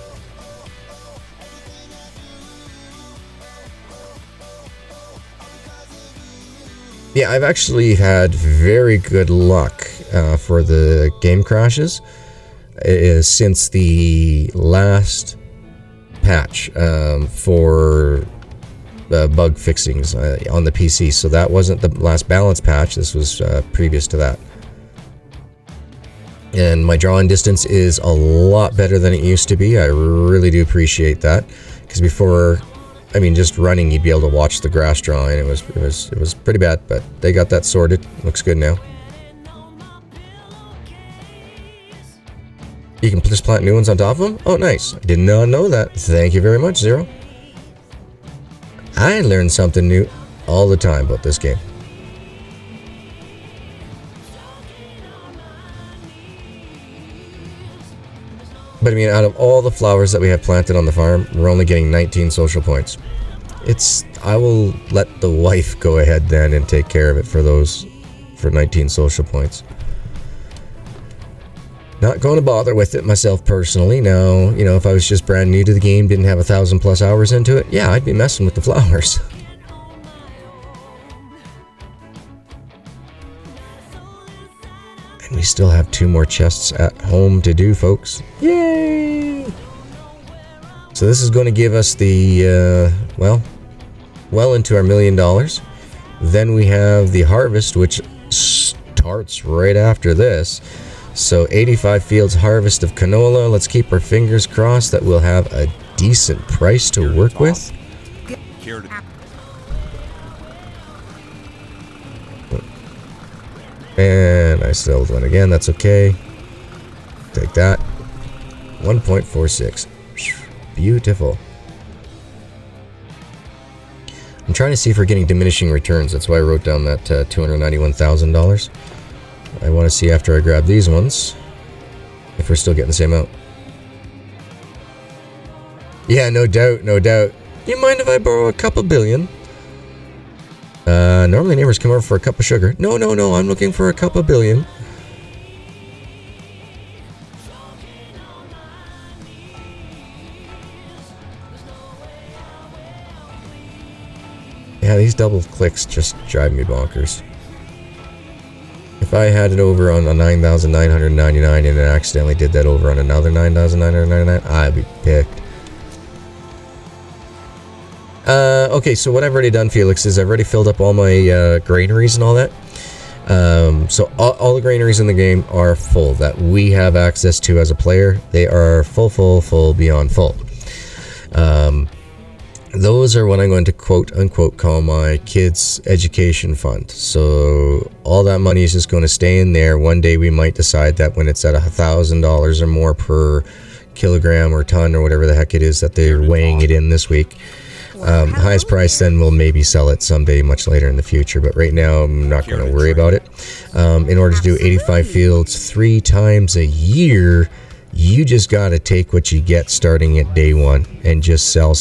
Yeah, I've actually had very good luck for the game crashes since the last patch for bug fixings on the PC. So that wasn't the last balance patch. This was previous to that. And my drawing distance is a lot better than it used to be. I really do appreciate that, because before, I mean, just running, you'd be able to watch the grass drawing. It was pretty bad, but they got that sorted. Looks good now. You can just plant new ones on top of them? Oh, nice. I did not know that. Thank you very much, Zero. I learn something new all the time about this game. But I mean, out of all the flowers that we have planted on the farm, we're only getting 19 social points. I will let the wife go ahead then and take care of it for 19 social points. Not going to bother with it myself personally. Now, if I was just brand new to the game, didn't have 1,000+ hours into it, yeah, I'd be messing with the flowers. And we still have 2 more chests at home to do, folks. Yay! So this is going to give us the, well into our $1 million. Then we have the harvest, which starts right after this. So 85 fields harvest of canola. Let's keep our fingers crossed that we'll have a decent price to work with. And I sold one again. That's okay. Take that. 1.46. Beautiful. I'm trying to see if we're getting diminishing returns. That's why I wrote down that $291,000. I want to see after I grab these ones if we're still getting the same out. Yeah, no doubt, no doubt. Do you mind if I borrow a couple billion? Normally neighbors come over for a cup of sugar. No, no, no, I'm looking for a couple billion. Yeah, these double clicks just drive me bonkers. If I had it over on a 9,999 and it accidentally did that over on another 9,999, I'd be picked. Okay, so what I've already done, Felix, is I've already filled up all my granaries and all that. So all the granaries in the game are full that we have access to as a player. They are full beyond full. Those are what I'm going to quote unquote call my kids' education fund. So all that money is just going to stay in there. One day we might decide that when it's at $1,000 or more per kilogram or ton or whatever the heck it is that they're weighing it in this week. Highest price, then we'll maybe sell it someday much later in the future, but right now I'm not going to worry about it. In order to do 85 fields 3 times a year, you just got to take what you get starting at day one and just sell,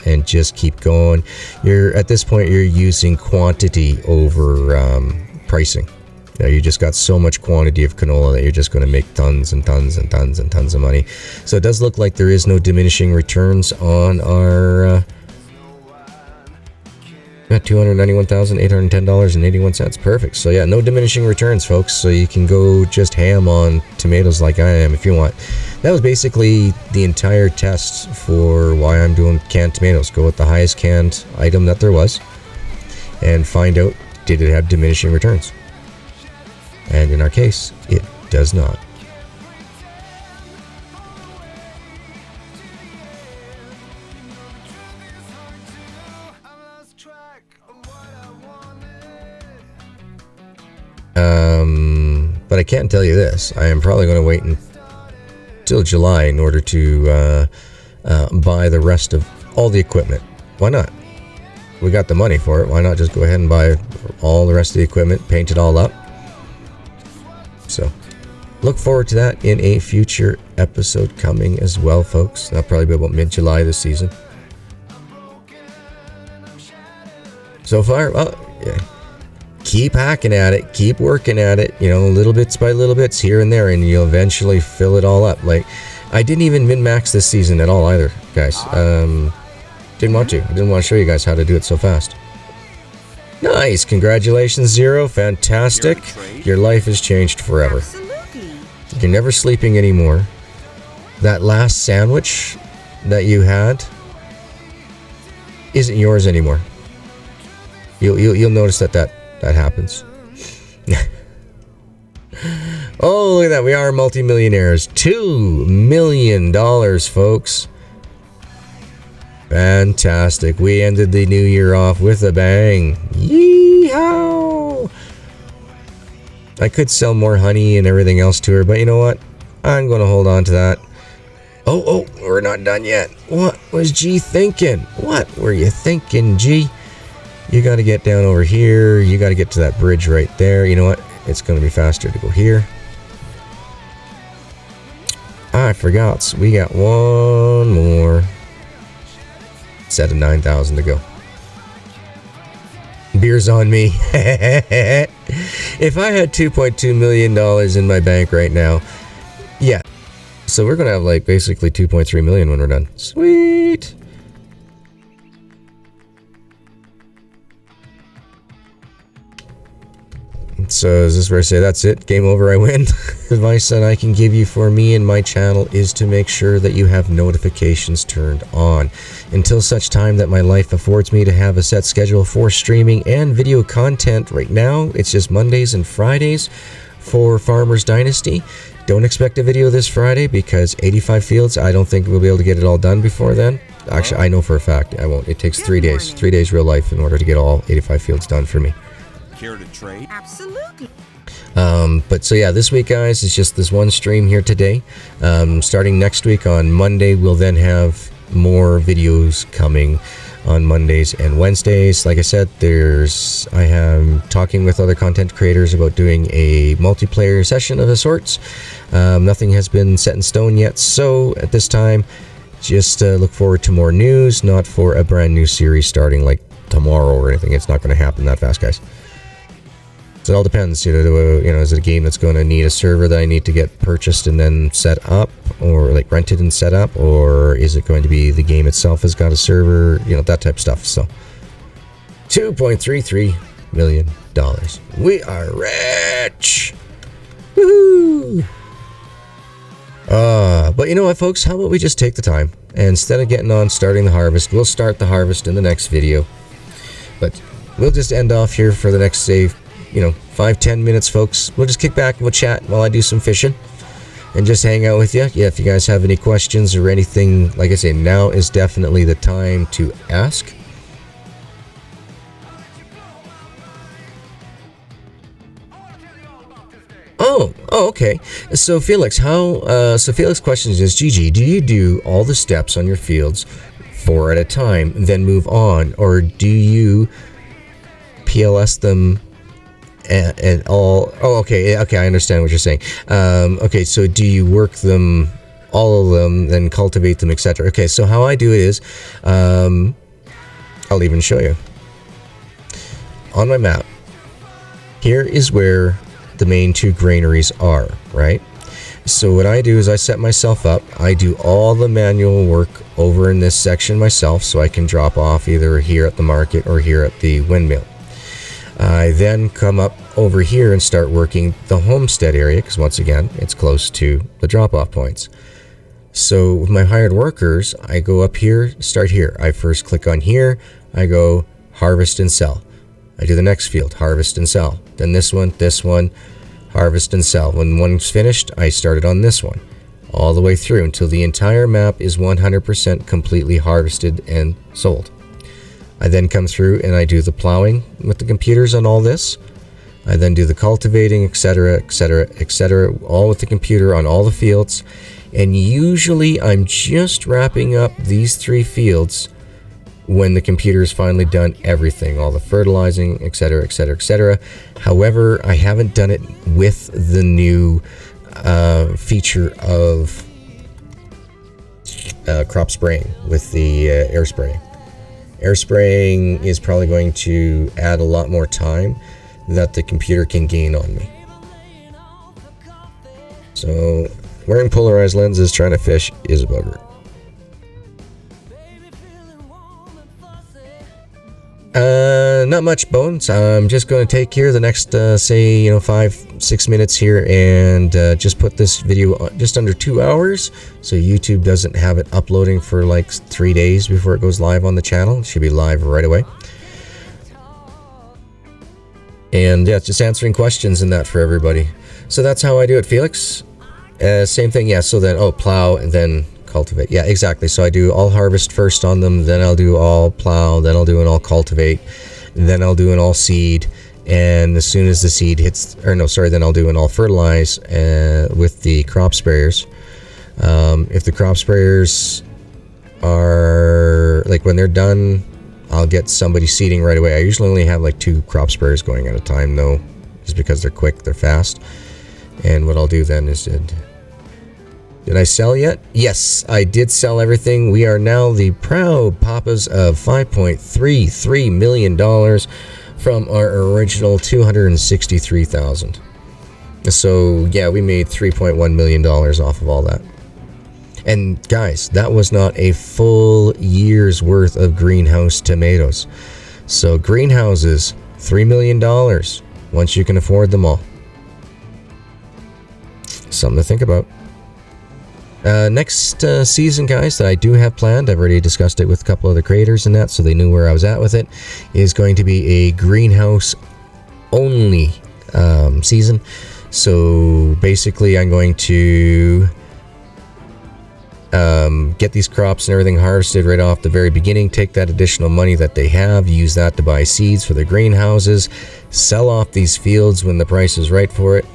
and just keep going. At this point, you're using quantity over pricing. You just got so much quantity of canola that you're just going to make tons and tons and tons and tons of money. So it does look like there is no diminishing returns on our $291,810.81. Perfect. So yeah, no diminishing returns, folks. So you can go just ham on tomatoes like I am if you want. That was basically the entire test for why I'm doing canned tomatoes. Go with the highest canned item that there was and find out, did it have diminishing returns? And in our case, it does not. But I can't tell you this. I am probably going to wait until July in order to buy the rest of all the equipment. Why not? We got the money for it. Why not just go ahead and buy all the rest of the equipment, paint it all up? So, look forward to that in a future episode coming as well, folks. That'll probably be about mid-July this season. So far, well, yeah. Keep hacking at it, keep working at it, little bits by little bits here and there, and you'll eventually fill it all up. Like, I didn't even min-max this season at all either, guys. Didn't want to. I didn't want to show you guys how to do it so fast. Nice, congratulations, Zero, fantastic. Your life has changed forever. Absolutely. You're never sleeping anymore. That last sandwich that you had isn't yours anymore. You'll notice that happens. Oh, look at that, we are multimillionaires. $2 million, folks. Fantastic. We ended the new year off with a bang. Yee-haw! I could sell more honey and everything else to her, but you know what? I'm going to hold on to that. Oh, we're not done yet. What was G thinking? What were you thinking, G? You got to get down over here. You got to get to that bridge right there. You know what? It's going to be faster to go here. I forgot. We got one more. Set of 9,000 to go. Beer's on me. If I had $2.2 million in my bank right now, yeah. So we're gonna have like basically 2.3 million when we're done. Sweet. So is this where I say that's it? Game over, I win? Advice that I can give you for me and my channel is to make sure that you have notifications turned on. Until such time that my life affords me to have a set schedule for streaming and video content. Right now, it's just Mondays and Fridays for Farmers Dynasty. Don't expect a video this Friday because 85 fields, I don't think we'll be able to get it all done before then. Actually, I know for a fact I won't. It takes 3 days. 3 days real life in order to get all 85 fields done for me. Care to trade? Absolutely. But so yeah, this week, guys, it's just this one stream here today. Starting next week on Monday, we'll then have more videos coming on Mondays and Wednesdays. Like I said, I am talking with other content creators about doing a multiplayer session of the sorts. Nothing has been set in stone yet, so at this time, just look forward to more news, not for a brand new series starting like tomorrow or anything. It's not going to happen that fast, guys. So it all depends, is it a game that's going to need a server that I need to get purchased and then set up, or like rented and set up, or is it going to be the game itself has got a server, that type of stuff. So $2.33 million. We are rich. Woohoo! But you know what, folks? How about we just take the time, and instead of getting on starting the harvest, we'll start the harvest in the next video. But we'll just end off here for the next, say, 5-10 minutes, folks. We'll just kick back and we'll chat while I do some fishing and just hang out with you. Yeah, if you guys have any questions or anything, like I say, now is definitely the time to ask. Oh, okay. So Felix, Felix questions is, GG, do you do all the steps on your fields 4 at a time, then move on, or do you PLS them and all? Oh, okay, I understand what you're saying. Okay, so do you work them, all of them, then cultivate them, etc.? Okay, so how I do it is, I'll even show you. On my map, here is where the main 2 granaries are, right? So what I do is I set myself up, I do all the manual work over in this section myself, so I can drop off either here at the market or here at the windmill. I then come up over here and start working the homestead area, because once again, it's close to the drop-off points. So with my hired workers, I go up here, start here. I first click on here, I go harvest and sell. I do the next field, harvest and sell. Then this one, harvest and sell. When one's finished, I started on this one, all the way through until the entire map is 100% completely harvested and sold. I then come through and I do the plowing with the computers on all this. I then do the cultivating, etc., etc., etc., all with the computer on all the fields. And usually I'm just wrapping up these 3 fields when the computer has finally done everything, all the fertilizing, etc., etc., etc. However, I haven't done it with the new feature of crop spraying with the air spraying. Air spraying is probably going to add a lot more time that the computer can gain on me. So, wearing polarized lenses trying to fish is a bugger. Not much, Bones. I'm just going to take here the next, 5-6 minutes here and just put this video just under 2 hours, so YouTube doesn't have it uploading for like 3 days before it goes live on the channel. It should be live right away. And yeah, just answering questions and that for everybody. So that's how I do it, Felix. Same thing, yeah. So then, plow and then cultivate. Yeah, exactly. So I do all harvest first on them, then I'll do all plow, then I'll do an all cultivate, then I'll do an all seed, and as soon as the seed hits, then I'll do an all fertilize with the crop sprayers. If the crop sprayers are, like, when they're done, I'll get somebody seeding right away. I usually only have like 2 crop sprayers going at a time though, just because they're quick, they're fast. And what I'll do then is, did I sell yet? Yes, I did sell everything. We are now the proud papas of $5.33 million from our original $263,000. So yeah, we made $3.1 million off of all that. And guys, that was not a full year's worth of greenhouse tomatoes. So greenhouses, $3 million once you can afford them all. Something to think about. Next season, guys, that I do have planned, I've already discussed it with a couple other creators and that, so they knew where I was at with it, is going to be a greenhouse only season. So basically I'm going to get these crops and everything harvested right off the very beginning, take that additional money that they have, use that to buy seeds for their greenhouses, sell off these fields when the price is right for it.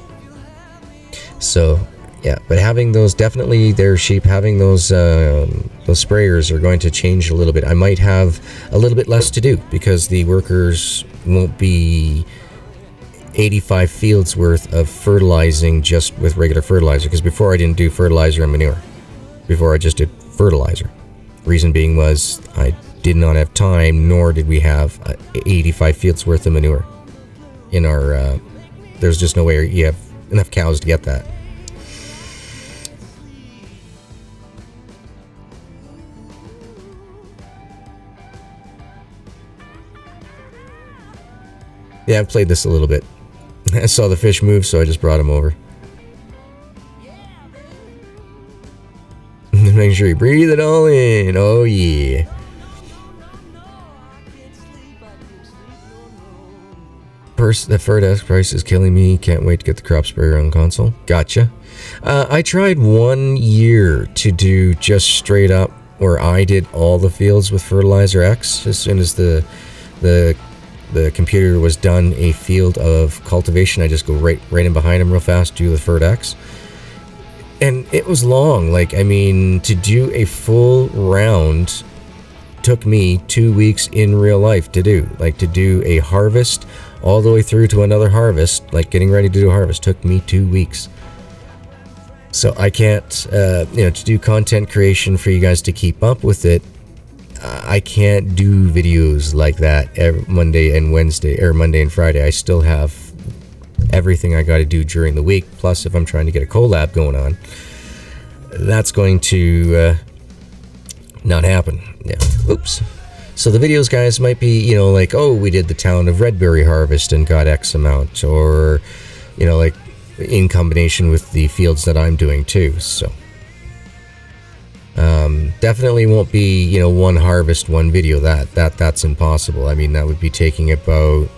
So Yeah, but having those, definitely their sheep, having those sprayers are going to change a little bit. I might have a little bit less to do because the workers won't be 85 fields worth of fertilizing just with regular fertilizer, because before I didn't do fertilizer and manure. Before I just did fertilizer. Reason being was I did not have time, nor did we have 85 fields worth of manure in our there's just no way you have enough cows to get that. Yeah, I've played this a little bit. I saw the fish move, so I just brought him over. Make sure you breathe it all in. Oh, yeah. The Ferdesk price is killing me. Can't wait to get the crop sprayer on console. Gotcha. I tried 1 year to do just straight up where I did all the fields with Fertilizer X. As soon as the computer was done a field of cultivation, I just go right in behind him real fast, do the Ferd X. And it was long. Like, I mean, to do a full round took me 2 weeks in real life to do. Like, to do a harvest all the way through to another harvest, like getting ready to do a harvest, took me 2 weeks. So I can't, to do content creation for you guys to keep up with it, I can't do videos like that every Monday and Wednesday, or Monday and Friday. I still have everything I got to do during the week. Plus, if I'm trying to get a collab going on, that's going to not happen. Yeah. Oops. So the videos, guys, might be, like, oh, we did the town of Redberry harvest and got X amount, or, like in combination with the fields that I'm doing too. So definitely won't be, one harvest, one video. That's impossible. I mean, that would be taking about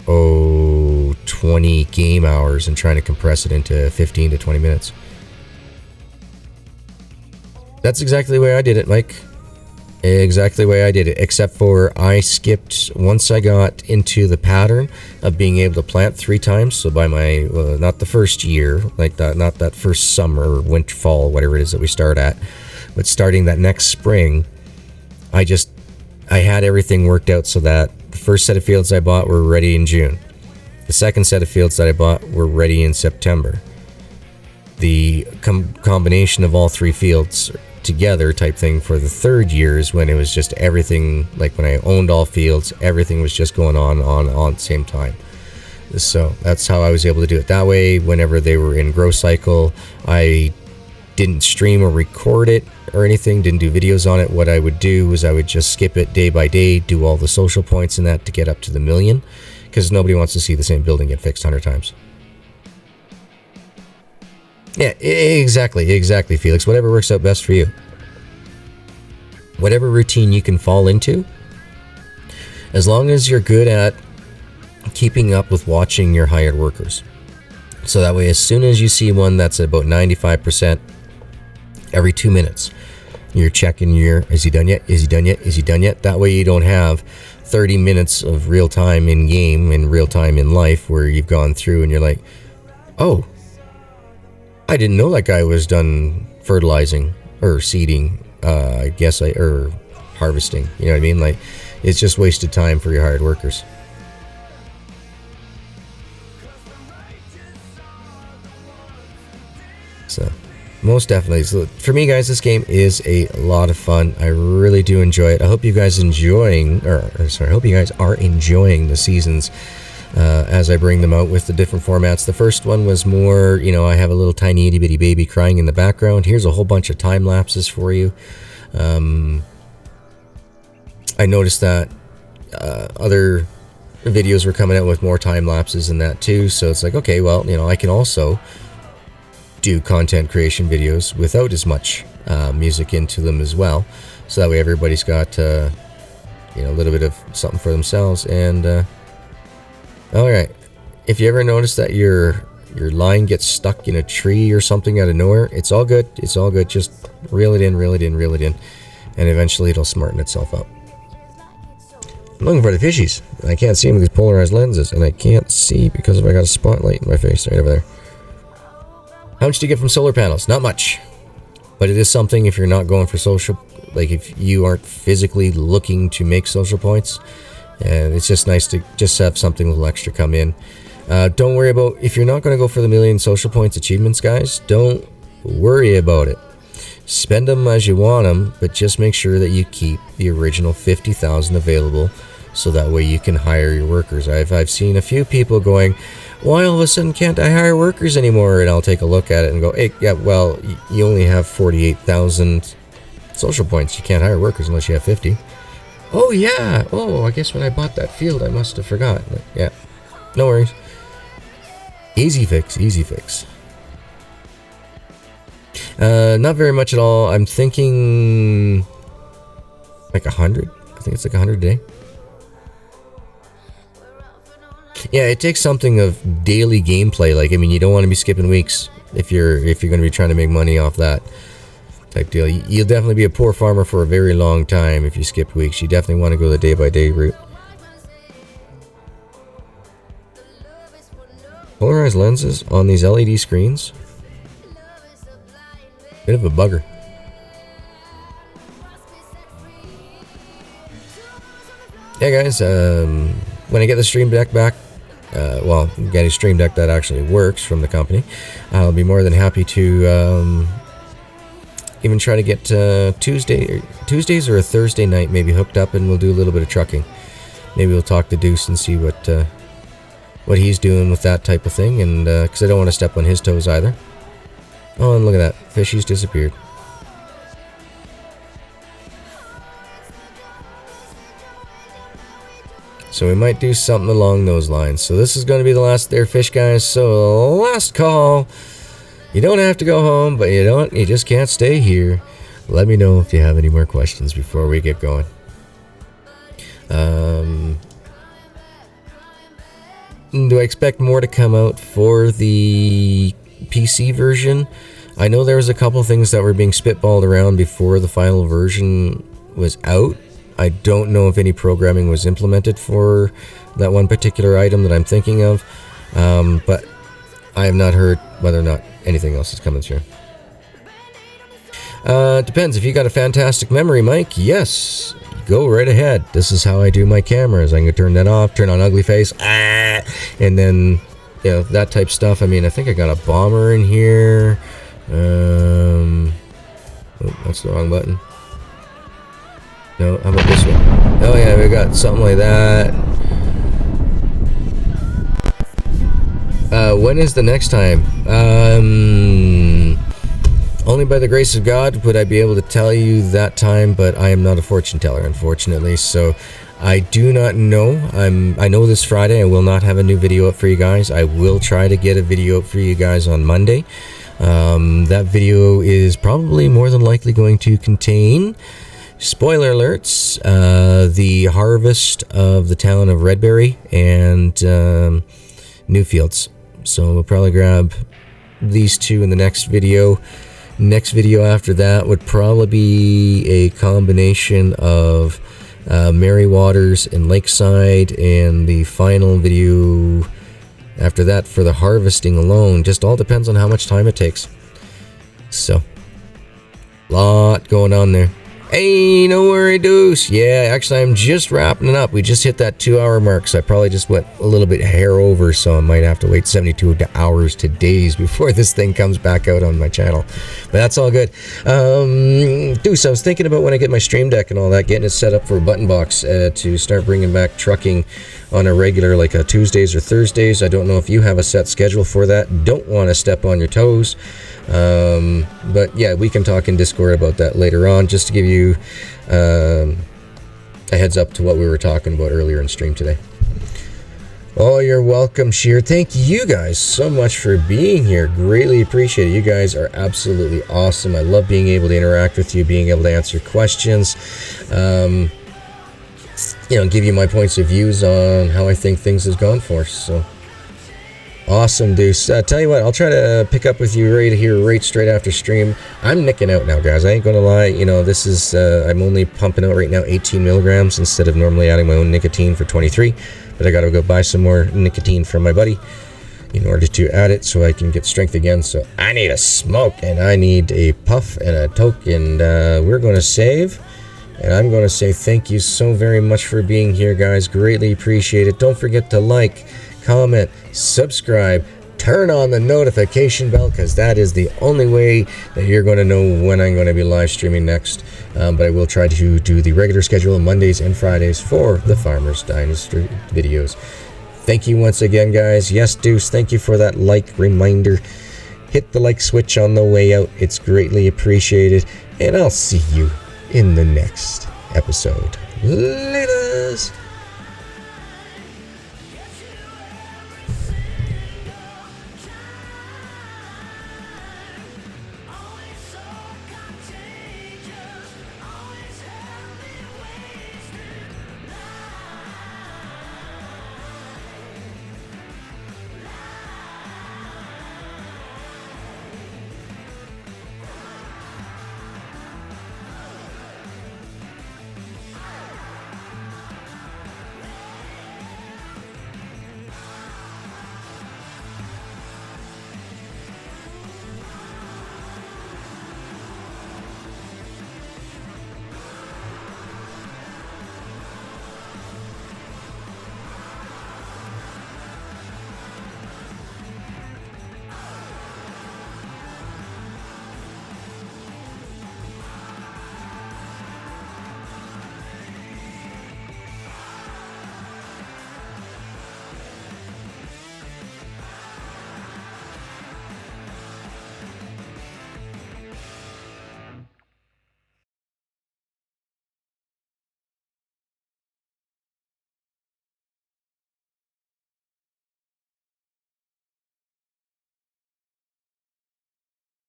20 game hours and trying to compress it into 15 to 20 minutes. That's exactly the way I did it, Mike. Exactly the way I did it, except for I skipped, once I got into the pattern of being able to plant 3 times, so by my, not the first year, like that, not that first summer, winter, fall, whatever it is that we start at, but starting that next spring, I had everything worked out so that the first set of fields I bought were ready in June. The second set of fields that I bought were ready in September. The combination of all 3 fields together type thing for the third year is when it was just everything, like when I owned all fields, everything was just going on at the same time. So that's how I was able to do it. That way, whenever they were in grow cycle, I didn't stream or record it or anything, didn't do videos on it. What I would do was I would just skip it day by day, do all the social points and that to get up to the 1,000,000, because nobody wants to see the same building get fixed 100 times. Yeah, exactly, Felix. Whatever works out best for you. Whatever routine you can fall into, as long as you're good at keeping up with watching your hired workers. So that way, as soon as you see one that's at about 95%, every 2 minutes, you're checking is he done yet? Is he done yet? Is he done yet? That way you don't have 30 minutes of real time in game and real time in life where you've gone through and you're like, oh, I didn't know that guy was done fertilizing or seeding, or harvesting. You know what I mean? Like, it's just wasted time for your hired workers. So, most definitely. So, for me, guys, this game is a lot of fun. I really do enjoy it. I hope you guys I hope you guys are enjoying the seasons as I bring them out with the different formats. The first one was more, I have a little tiny itty bitty baby crying in the background. Here's a whole bunch of time lapses for you. I noticed that other videos were coming out with more time lapses and that too. So it's like, okay, well, I can also do content creation videos without as much music into them as well. So that way everybody's got, a little bit of something for themselves. And, all right, if you ever notice that your line gets stuck in a tree or something out of nowhere, it's all good. It's all good. Just reel it in, and eventually it'll smarten itself up. I'm looking for the fishies. I can't see them with these polarized lenses, and I can't see because I got a spotlight in my face right over there. How much do you get from solar panels? Not much. But it is something if you're not going for social, like if you aren't physically looking to make social points, and it's just nice to just have something a little extra come in. Don't worry about, if you're not going to go for the million social points achievements, guys, don't worry about it. Spend them as you want them, but just make sure that you keep the original 50,000 available, so that way you can hire your workers. I've seen a few people going, why all of a sudden can't I hire workers anymore? And I'll take a look at it and go, hey, yeah, well, you only have 48,000 social points. You can't hire workers unless you have 50. Oh, yeah. Oh, I guess when I bought that field, I must have forgot. Yeah, no worries. Easy fix, easy fix. Not very much at all. I'm thinking like 100. I think it's like 100 a day. Yeah, it takes something of daily gameplay. Like, I mean, you don't want to be skipping weeks if you're going to be trying to make money off that type deal. You'll definitely be a poor farmer for a very long time if you skip weeks. You definitely want to go the day-by-day route. Polarized lenses on these LED screens. Bit of a bugger. Yeah, guys. When I get the Stream Deck back, well, getting a Stream Deck that actually works from the company, I'll be more than happy to even try to get Tuesdays or a Thursday night maybe hooked up, and we'll do a little bit of trucking. Maybe we'll talk to Deuce and see what he's doing with that type of thing, and because I don't want to step on his toes either. Oh, and look at that, fishy's disappeared. So we might do something along those lines. So this is going to be the last there, fish guys. So last call. You don't have to go home, but you just can't stay here. Let me know if you have any more questions before we get going. Do I expect more to come out for the PC version? I know there was a couple things that were being spitballed around before the final version was out. I don't know if any programming was implemented for that one particular item that I'm thinking of, but I have not heard whether or not anything else is coming through. Depends. If you got a fantastic memory, Mike, yes, go right ahead. This is how I do my cameras. I can turn that off, turn on ugly face, and then, you know, that type stuff. I mean, I think I got a bomber in here. Oh, that's the wrong button. No, how about this one? Oh yeah, we got something like that. When is the next time? Only by the grace of God would I be able to tell you that time, but I am not a fortune teller, unfortunately, so I do not know. I know this Friday I will not have a new video up for you guys. I will try to get a video up for you guys on Monday. That video is probably more than likely going to contain, spoiler alerts, the harvest of the town of Redberry and Newfields. So we'll probably grab these two in the next video. Next video after that would probably be a combination of Mary Waters and Lakeside, and the final video after that for the harvesting alone. Just all depends on how much time it takes. So, lot going on there. Hey, no worry, Deuce. Yeah, actually, I'm just wrapping it up. We just hit that 2-hour mark, so I probably just went a little bit hair over, so I might have to wait 72 hours to days before this thing comes back out on my channel. But that's all good. Deuce, I was thinking about when I get my Stream Deck and all that, getting it set up for a button box to start bringing back trucking on a regular, like Tuesdays or Thursdays. I don't know if you have a set schedule for that. Don't want to step on your toes. But yeah, we can talk in Discord about that later on, just to give you a heads up to what we were talking about earlier in stream today. Oh, you're welcome, Sheer. Thank you guys so much for being here. Greatly appreciate it. You guys are absolutely awesome. I love being able to interact with you, being able to answer questions, you know, give you my points of views on how I think things have gone for us. So awesome, Deuce. Tell you what, I'll try to pick up with you right here, right straight after stream. I'm nicking out now, guys. I ain't gonna lie. You know, this is I'm only pumping out right now 18 milligrams instead of normally adding my own nicotine for 23. But I gotta go buy some more nicotine from my buddy. in order to add it so I can get strength again. So I need a smoke, and I need a puff and a toke, and we're going to save. And I'm going to say thank you so very much for being here, guys. Greatly appreciate it. Don't forget to like, comment, subscribe, turn on the notification bell, because that is the only way that you're going to know when I'm going to be live streaming next. But I will try to do the regular schedule Mondays and Fridays for the Farmers Dynasty videos. Thank you once again, guys. Yes, Deuce, thank you for that like reminder. Hit the like switch on the way out. It's greatly appreciated. And I'll see you in the next episode. Laters!